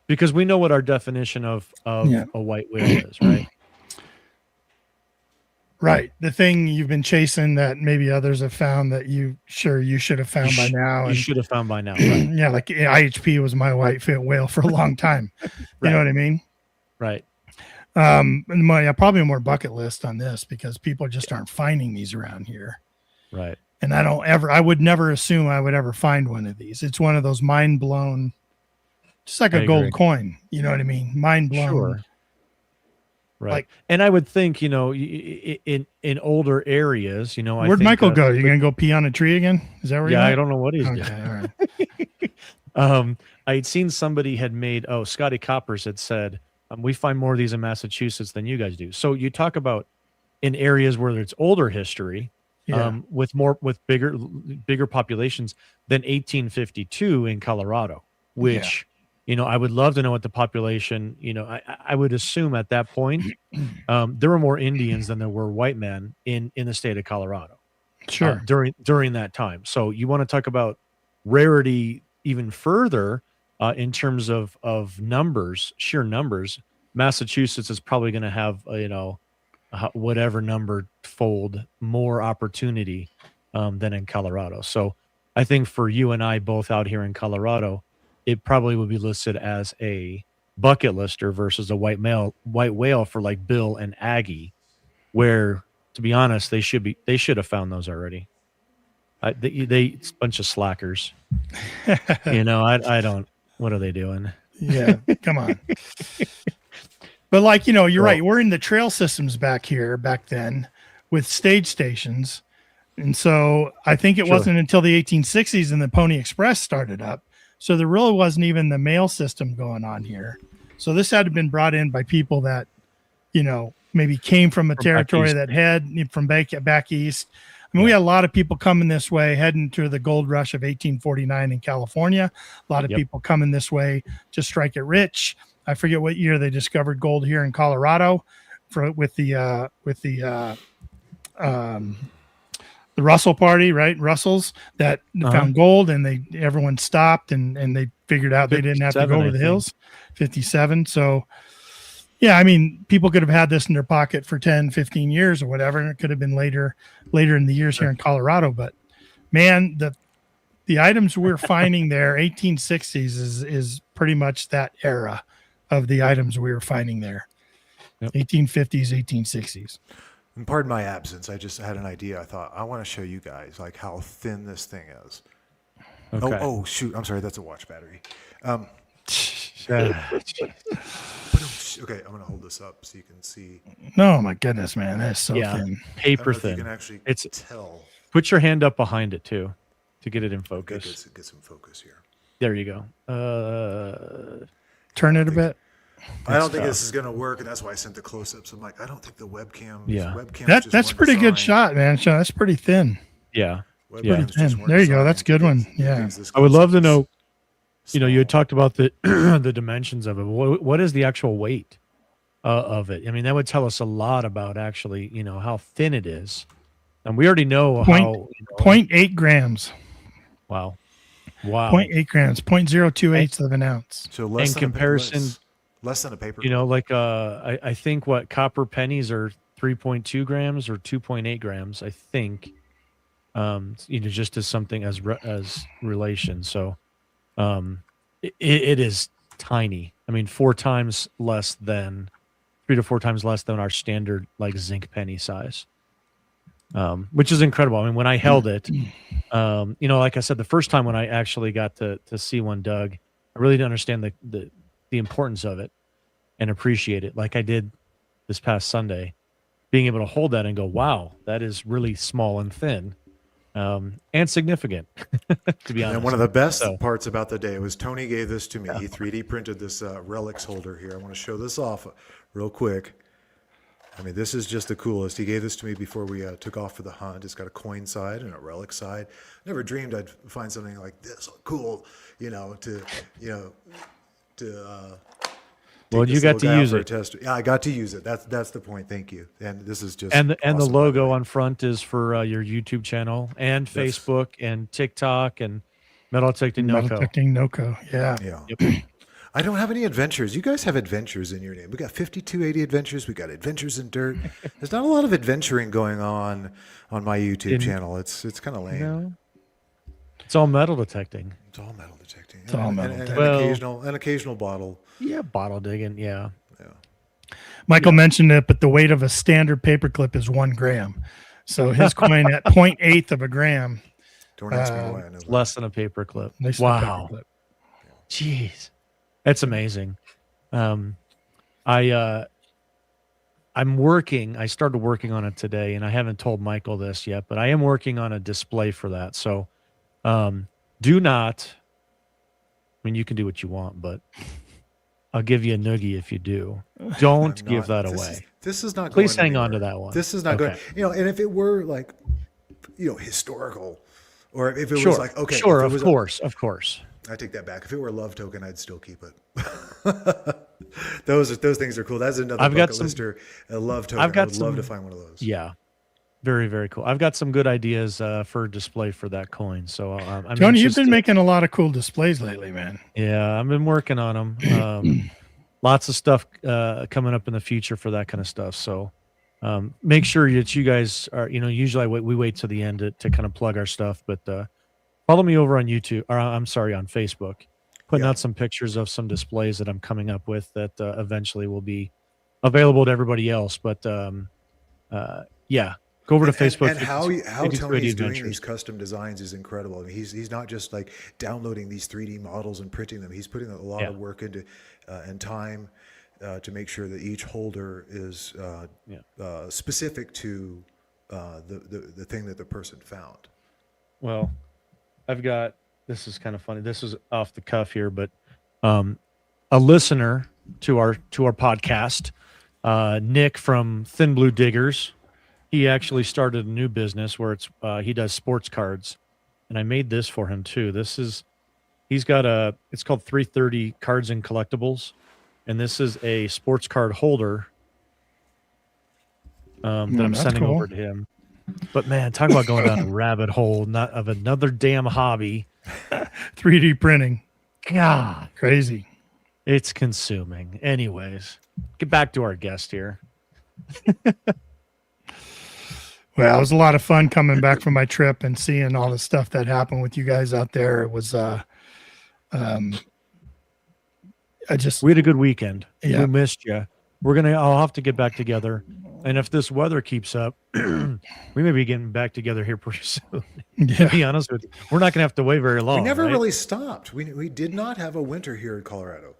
because we know what our definition of a white whale is, right? Right. The thing you've been chasing that maybe others have found that you should have found by now. You should have found by now. Right? Yeah. Like IHP was my white whale for a long time. You know what I mean? Right. Probably more bucket list on this because people just aren't finding these around here. Right. And I would never assume I would ever find one of these. It's one of those mind blown, just like a gold coin. You know what I mean? Mind blown. Sure. Right. And I would think, in older areas, where'd Michael go? You going to go pee on a tree again? Is that where you're I don't know what he's doing. All right. I had seen somebody had made, Scotty Coppers had said, we find more of these in Massachusetts than you guys do. So you talk about in areas where it's older history, with bigger populations than 1852 in Colorado, which, I would love to know what the population, I would assume at that point, there were more Indians than there were white men in the state of Colorado. Sure. During that time. So you want to talk about rarity even further in terms of numbers, sheer numbers. Massachusetts is probably going to have, whatever number fold more opportunity than in Colorado. So I think for you and I both out here in Colorado, it probably would be listed as a bucket lister versus a white whale for like Bill and Aggie, where, to be honest, they should have found those already. It's a bunch of slackers. I don't. What are they doing? Yeah, come on. But you're right. We're in the trail systems back then with stage stations. And so I think it wasn't until the 1860s and the Pony Express started up. So there really wasn't even the mail system going on here. So this had to have been brought in by people that, maybe came from a territory that had from back east. I mean, we had a lot of people coming this way, heading to the gold rush of 1849 in California. A lot of people coming this way to strike it rich. I forget what year they discovered gold here in Colorado with the Russell party, right? Russells that found gold, and everyone stopped and they figured out they didn't have to go over the hills. 57. So yeah, I mean, people could have had this in their pocket for 10, 15 years or whatever. And it could have been later in the years here in Colorado. But man, the items we're finding there, 1860s is pretty much that era of the items we were finding there. 1850s, 1860s. And pardon my absence. I just had an idea. I thought I want to show you guys like how thin this thing is. Okay. Oh shoot! I'm sorry. That's a watch battery. Okay, I'm gonna hold this up so you can see. Oh my goodness, man, that's so thin. Paper thin. You can actually tell. Put your hand up behind it too, to get it in focus. Okay, get some focus here. There you go. Turn it a bit. I don't think this is going to work, and that's why I sent the close-ups. I'm like, I don't think the webcam. Yeah, that's pretty good shot, man. Sean, that's pretty thin. Yeah, pretty thin. There you go. That's a good one. Yeah, I would love to know. You had talked about the the dimensions of it. What is the actual weight of it? I mean, that would tell us a lot about actually, how thin it is. And we already know how 0.8 grams. Wow. 0.8 grams, 0.028 of an ounce. So less in comparison. Less than a paper. I think what copper pennies are 3.2 grams or 2.8 grams. I think, just as something as relation. So, it is tiny. I mean, 3 to 4 times less than our standard like zinc penny size. Which is incredible. I mean, when I held it, like I said, the first time when I actually got to see one dug, I really didn't understand the importance of it and appreciate it like I did this past Sunday, being able to hold that and go, wow, that is really small and thin and significant, to be honest. And one of the best parts about the day was Tony gave this to me. He 3D printed this Relics holder here. I want to show this off real quick. I mean, this is just the coolest. He gave this to me before we took off for the hunt. It's got a coin side and a relic side. Never dreamed I'd find something like this cool, to Well, you got to use it. Yeah, I got to use it. That's the point. Thank you. And this is just and the awesome, logo on front is for your YouTube channel and Facebook and TikTok and Metal Detecting NOCO. Metal Detecting NOCO. Yeah. Yep. I don't have any adventures. You guys have adventures in your name. We got 5280 adventures. We got adventures in dirt. There's not a lot of adventuring going on my YouTube channel. It's kind of lame. No. It's all metal detecting. It's all metal detecting. It's all metal detecting. An occasional bottle. Yeah, bottle digging. Yeah. Michael mentioned it, but the weight of a standard paperclip is 1 gram. So his coin at 0.8 of a gram. Don't ask me why I know that. Less than a paperclip. Wow. Jeez. That's amazing. I'm working. I started working on it today, and I haven't told Michael this yet, but I am working on a display for that. So do not, I mean, you can do what you want, but I'll give you a noogie if you do. Don't give that away. This is not Please going hang anywhere. on to that one. This is not Okay. going, and if it were like, historical, or if it Sure. was like, okay. Sure, if it of was course. I take that back. If it were a love token, I'd still keep it. Those things are cool. That's another bucket lister. A love token. I would love to find one of those. Yeah. Very, very cool. I've got some good ideas for a display for that coin. So Tony, you've been making a lot of cool displays lately, man. Yeah, I've been working on them. Lots of stuff coming up in the future for that kind of stuff. So make sure that you guys are, usually we wait till the end to kind of plug our stuff, but follow me over on YouTube, or on Facebook, putting out some pictures of some displays that I'm coming up with that eventually will be available to everybody else. But go over to Facebook. And how Tony's doing these custom designs is incredible. I mean, he's not just like downloading these 3D models and printing them. He's putting a lot of work into and time to make sure that each holder is specific to the thing that the person found. Well, this is kind of funny. This is off the cuff here, but a listener to our podcast, Nick from Thin Blue Diggers, he actually started a new business where he does sports cards, and I made this for him too. He's got it's called 330 Cards and Collectibles, and this is a sports card holder that I'm sending over to him. But man, talk about going down a rabbit hole, not of another damn hobby. 3D printing. God, crazy. It's consuming. Anyways, get back to our guest here. Well, it was a lot of fun coming back from my trip and seeing all the stuff that happened with you guys out there. It was, we had a good weekend. Yeah. We missed you. I'll have to get back together. And if this weather keeps up, we may be getting back together here pretty soon. Yeah. To be honest with you, we're not going to have to wait very long. We never really stopped. We did not have a winter here in Colorado.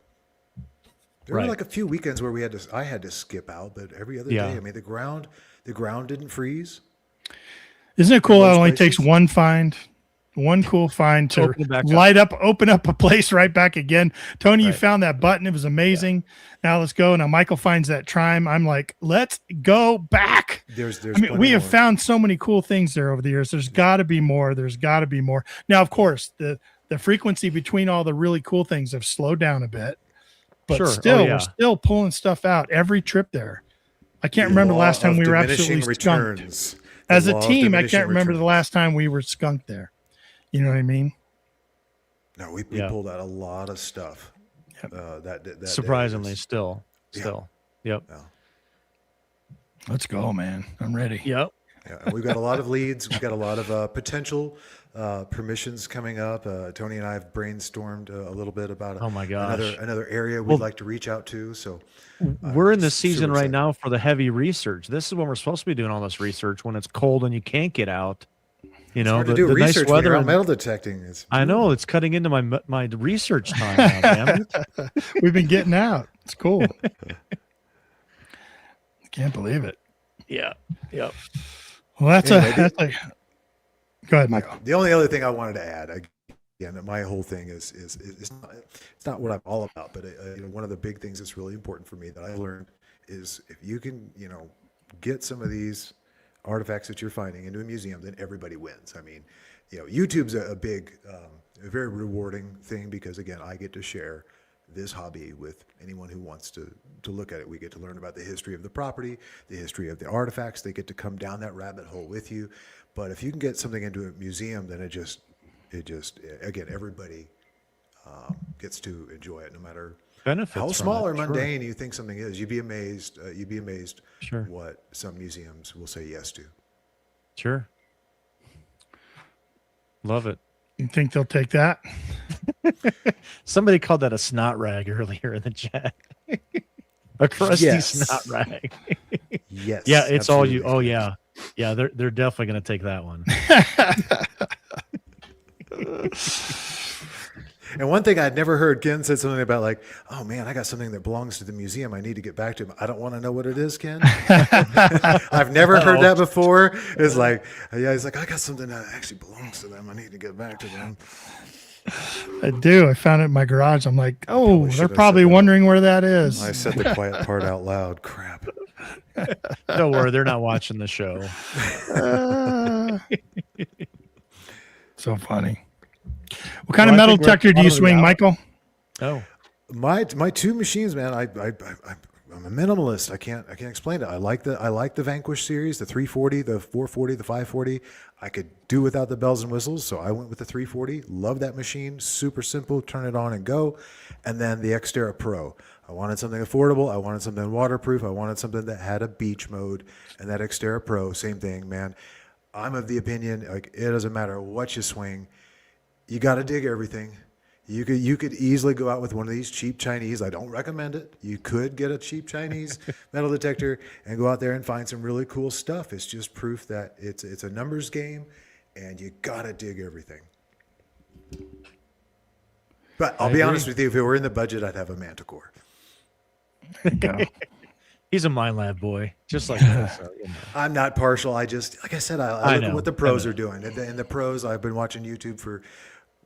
There were like a few weekends where I had to skip out, but every other day, I mean, the ground didn't freeze. Isn't it cool? It only takes one cool find to open up a place right back again. Tony, you found that button. It was amazing. Yeah. Now let's go. Now Michael finds that Trime. I'm like, let's go back. We have found so many cool things there over the years. There's got to be more. Now, of course, the frequency between all the really cool things have slowed down a bit, but we're still pulling stuff out every trip there. I can't remember the last time we were absolutely skunked. As a team, I can't remember the last time we were skunked there. You know what I mean? No, we pulled out a lot of stuff. That surprisingly, still. Yep. Yeah. Let's go, man. I'm ready. Yep. Yeah, we've got a lot of leads. We've got a lot of potential permissions coming up. Tony and I have brainstormed a little bit about another area we'd like to reach out to. So we're in the season right now for the heavy research. This is when we're supposed to be doing all this research when it's cold and you can't get out. It's hard to do research nice weather when you're out metal detecting. I know it's cutting into my research time now, damn it. We've been getting out. It's cool. I can't believe it. Yeah. Yep. Well, go ahead, Michael. The only other thing I wanted to add, again, my whole thing is it's not what I'm all about, but one of the big things that's really important for me that I learned is if you can, get some of these artifacts that you're finding into a museum, then everybody wins. I mean, YouTube's a big, a very rewarding thing because, again, I get to share this hobby with anyone who wants to look at it. We get to learn about the history of the property, the history of the artifacts. They get to come down that rabbit hole with you. But if you can get something into a museum, then it just again, everybody gets to enjoy it, no matter Benefits how from small it, or sure. mundane you think something is. You'd be amazed. Sure. What some museums will say yes to. Sure. Love it. You think they'll take that? Somebody called that a snot rag earlier in the chat. A crusty Yes. snot rag. Yes. Yeah, it's all you. absolutely. Oh yeah. Yeah, they're definitely going to take that one. And one thing I'd never heard, Ken said something about like, oh man, I got something that belongs to the museum. I need to get back to him. I don't want to know what it is, Ken. I've never heard that before. It's like, yeah, he's like, I got something that actually belongs to them. I need to get back to them. I do. I found it in my garage. I'm like, oh, Probably they're should have probably said that. wondering where that is. I said the quiet part out loud. Crap. Don't worry, they're not watching the show. So funny. What kind of Well, I metal think we're detector do you bottoming swing, out. Michael? Oh, My two machines, man. I'm a minimalist. I can't explain it. I like the Vanquish series, the 340, the 440, the 540. I could do without the bells and whistles, so I went with the 340. Love that machine. Super simple. Turn it on and go. And then the Xterra Pro. I wanted something affordable. I wanted something waterproof. I wanted something that had a beach mode. And that Xterra Pro, same thing, man. I'm of the opinion, like, it doesn't matter what you swing. You got to dig everything. You could easily go out with one of these cheap Chinese. I don't recommend it. You could get a cheap Chinese metal detector and go out there and find some really cool stuff. It's just proof that it's a numbers game, and you got to dig everything. But I'll be honest with you, if it were in the budget, I'd have a Manticore. There you go. he's a Mind Lab boy, just like us. So, you know. I'm not partial. I just, like I said, I look know. at what the pros are doing. And the pros, I've been watching YouTube for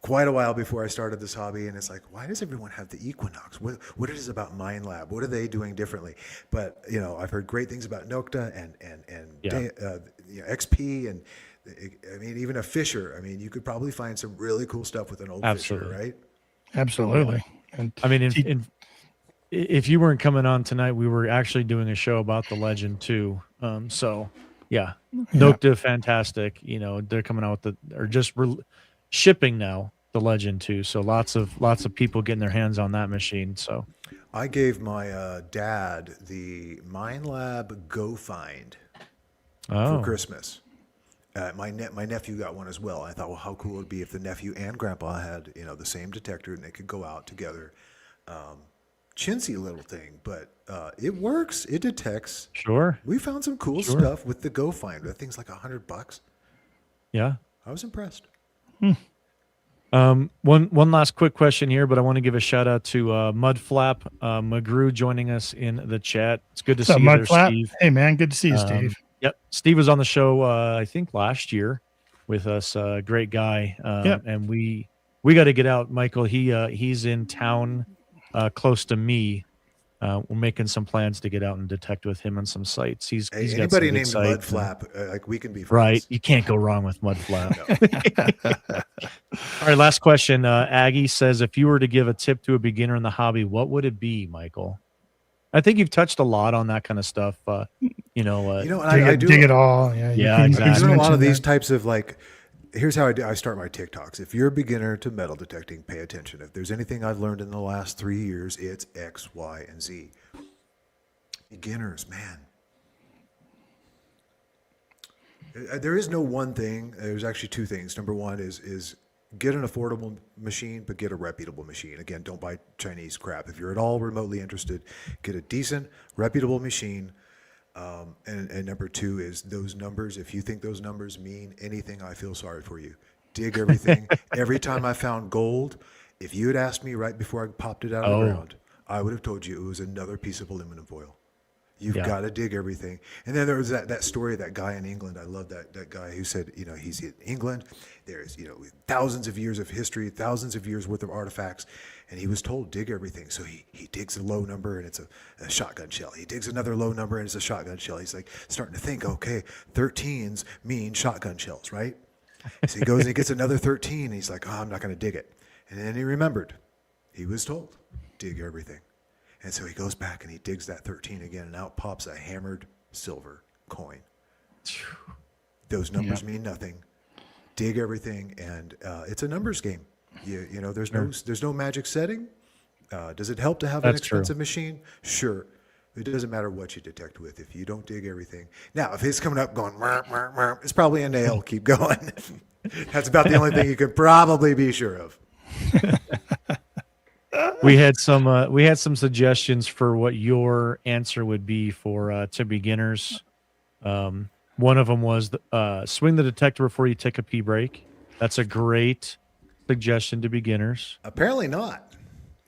quite a while before I started this hobby, and it's like, why does everyone have the Equinox? What is it about Mind Lab? What are they doing differently? But I've heard great things about NOCO and XP, and I mean even a Fisher. I mean, you could probably find some really cool stuff with an old Absolutely. Fisher, right? Absolutely. And I mean, if you weren't coming on tonight, we were actually doing a show about the Legend too. So yeah, NOCO, fantastic. They're coming out with shipping now the Legend too. So lots of people getting their hands on that machine. So I gave my dad the Mind Lab Go Find for Christmas. My nephew got one as well. I thought, well, how cool it would be if the nephew and grandpa had, the same detector and they could go out together. Chintzy little thing, but it works. It detects. Sure. We found some cool stuff with the Go Find. That thing's like $100. Yeah. I was impressed. One last quick question here, but I want to give a shout out to Mudflap McGrew joining us in the chat. It's good to see you there, Steve. Hey man, good to see you, Steve. Yep, Steve was on the show I think last year with us. Great guy. And we got to get out, Michael. He's in town close to me. We're making some plans to get out and detect with him on some sites. He's got Anybody some named good sites Mudflap, like we can be friends. right. You can't go wrong with Mudflap. All right, last question. Aggie says, if you were to give a tip to a beginner in the hobby, what would it be, Michael? I think you've touched a lot on that kind of stuff. And I do dig it all. Yeah, exactly. I'm doing a lot of mentioned these that. types of here's how I start my TikToks. If you're a beginner to metal detecting, pay attention. If there's anything I've learned in the last 3 years, it's X, Y, and Z. Beginners, man. There is no one thing. There's actually two things. Number one is get an affordable machine, but get a reputable machine. Again, don't buy Chinese crap. If you're at all remotely interested, get a decent, reputable machine. And number two is those numbers. If you think those numbers mean anything, I feel sorry for you. Dig everything. Every time I found gold, if you had asked me right before I popped it out of the ground, I would have told you it was another piece of aluminum foil. You've got to dig everything. And then there was that story of that guy in England. I love that guy who said, he's in England. There's, thousands of years of history, thousands of years worth of artifacts. And he was told, dig everything. So he digs a low number and it's a shotgun shell. He digs another low number and it's a shotgun shell. He's like starting to think, okay, 13s mean shotgun shells, right? So he goes and he gets another 13 and he's like, oh, I'm not going to dig it. And then he remembered. He was told, dig everything. And so he goes back and he digs that 13 again, and out pops a hammered silver coin. Those numbers mean nothing. Dig everything, and it's a numbers game. There's no magic setting. Does it help to have an expensive machine? Sure. It doesn't matter what you detect with if you don't dig everything. Now, if it's coming up going, murr, murr, murr, it's probably a nail. Keep going. That's about the only thing you could probably be sure of. We had some suggestions for what your answer would be for to beginners. One of them was swing the detector before you take a pee break. That's a great suggestion to beginners. Apparently not.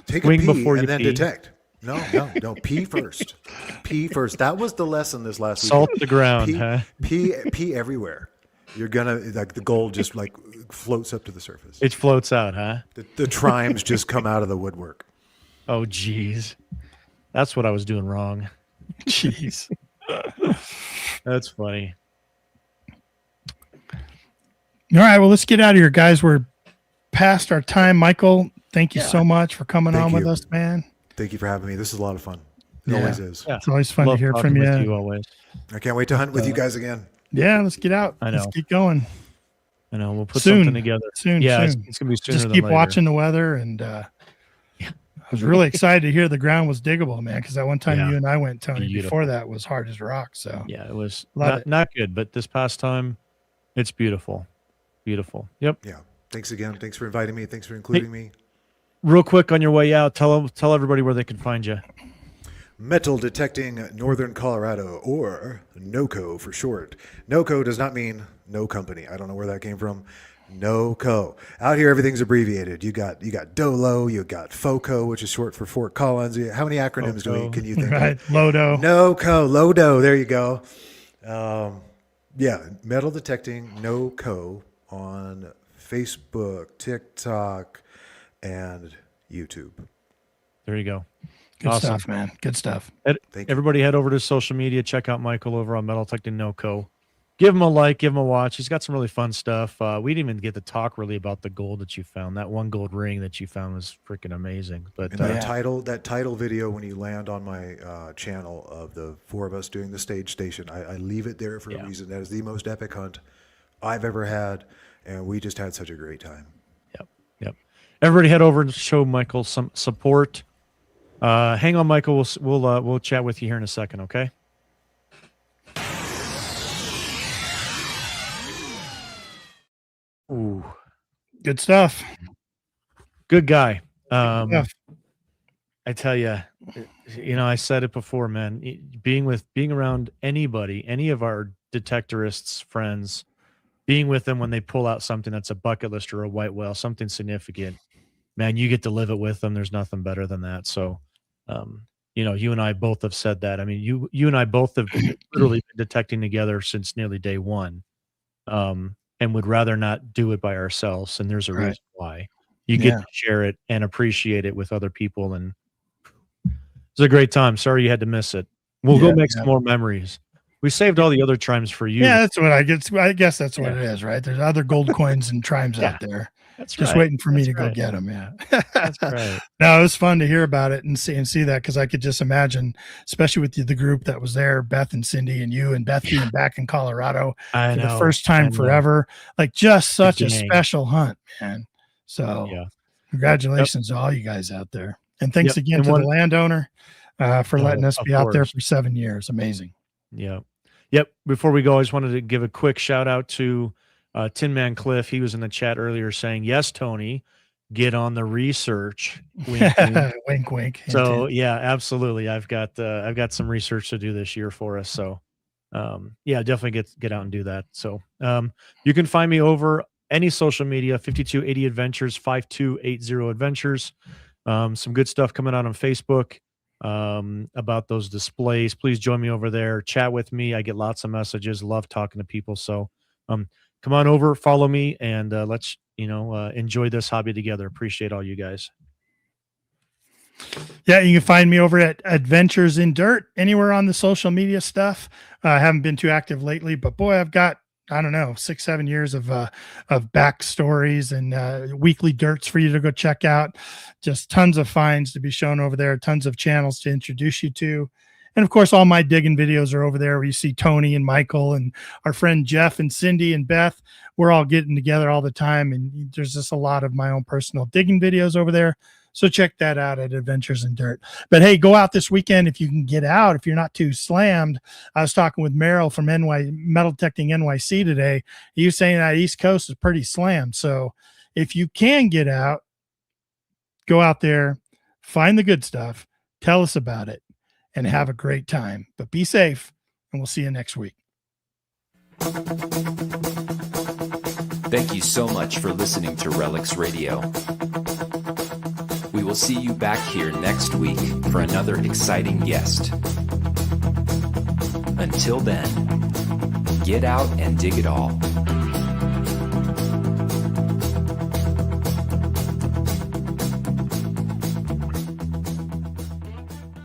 Take Swing a pee before and you then pee. detect. No. Pee first. Pee first. That was the lesson this last week. Salt the ground, huh? Pee everywhere. You're gonna the gold just like floats up to the surface. It floats out, huh? The trimes just come out of the woodwork. Oh, geez. That's what I was doing wrong. Jeez. That's funny. All right, well, let's get out of here, guys. We're past our time. Michael, thank you so much for coming on with us, man. Thank you for having me. This is a lot of fun. It always is. Yeah. It's always fun to hear from talking you. with you always. I can't wait to hunt with you guys again. Yeah, let's get out. I know. Let's keep going. I know. We'll put Soon. something together. Soon. Yeah, soon. it's gonna be sooner Just than keep later. watching the weather, and I was really excited to hear the ground was diggable, man. Because that one time you and I went, Tony, before that was hard as rock. So yeah, it was Love not good, but this past time, it's beautiful. Beautiful. Yep. Yeah. Thanks again. Thanks for inviting me. Thanks for including me. Real quick on your way out, tell everybody where they can find you. Metal Detecting Northern Colorado, or NOCO for short. NOCO does not mean no company. I don't know where that came from. NOCO. Out here, everything's abbreviated. You got DOLO, you got FOCO, which is short for Fort Collins. How many acronyms can you think right, of? Lodo. NOCO, Lodo. There you go. Metal Detecting NOCO on Facebook, TikTok, and YouTube. There you go. Good stuff, man. Good stuff. Everybody head over to social media. Check out Michael over on Metal Detecting NOCO. Give him a like, give him a watch. He's got some really fun stuff. We didn't even get to talk really about the gold that you found. That one gold ring that you found was freaking amazing. But and that title video, when you land on my channel of the four of us doing the stage station, I leave it there for a reason. That is the most epic hunt I've ever had, and we just had such a great time. Yep. Everybody head over and show Michael some support. Hang on, Michael. We'll chat with you here in a second, okay? Ooh, good stuff. Good guy. Yeah. I tell you, I said it before, man. Being around anybody, any of our detectorists friends, being with them when they pull out something that's a bucket list or a white whale, something significant, man, you get to live it with them. There's nothing better than that. So, you and I both have said that. I mean, you and I both have literally been detecting together since nearly day one, and would rather not do it by ourselves. And there's a reason why. You get to share it and appreciate it with other people, and it's a great time. Sorry you had to miss it. We'll go make some more memories. We saved all the other trimes for you. Yeah, that's what I guess. I guess that's what it is, right? There's other gold coins and trimes out there. That's just waiting for me to go get them. Yeah, that's right. No, it was fun to hear about it and see that, because I could just imagine, especially with the group that was there, Beth and Cindy and you and Beth being back in Colorado for the first time forever. Like, just such a special hunt, man. So congratulations to all you guys out there, and thanks again to the landowner for letting us be out there for 7 years. Amazing. Yep. Before we go, I just wanted to give a quick shout out to Tin Man Cliff. He was in the chat earlier saying, "Yes, Tony, get on the research." Wink, wink. Wink, wink. So absolutely. I've got some research to do this year for us. So definitely get out and do that. So you can find me over any social media, 5280 Adventures, 5280 Adventures. Some good stuff coming out on Facebook. about those displays, please join me over there. Chat with me. I get lots of messages. Love talking to people. So come on over, follow me, and let's enjoy this hobby together. Appreciate all you guys. Yeah, you can find me over at Adventures in Dirt, anywhere on the social media stuff. I haven't been too active lately, but boy, I've got, I don't know, 6-7 years of backstories and weekly dirts for you to go check out. Just tons of finds to be shown over there, tons of channels to introduce you to. And of course, all my digging videos are over there where you see Tony and Michael and our friend Jeff and Cindy and Beth. We're all getting together all the time. And there's just a lot of my own personal digging videos over there. So check that out at Adventures in Dirt. But hey, go out this weekend if you can get out, if you're not too slammed. I was talking with Merrill from Metal Detecting NYC today. He was saying that East Coast is pretty slammed. So if you can get out, go out there, find the good stuff, tell us about it, and have a great time. But be safe, and we'll see you next week. Thank you so much for listening to Relics Radio. We will see you back here next week for another exciting guest. Until then, get out and dig it all.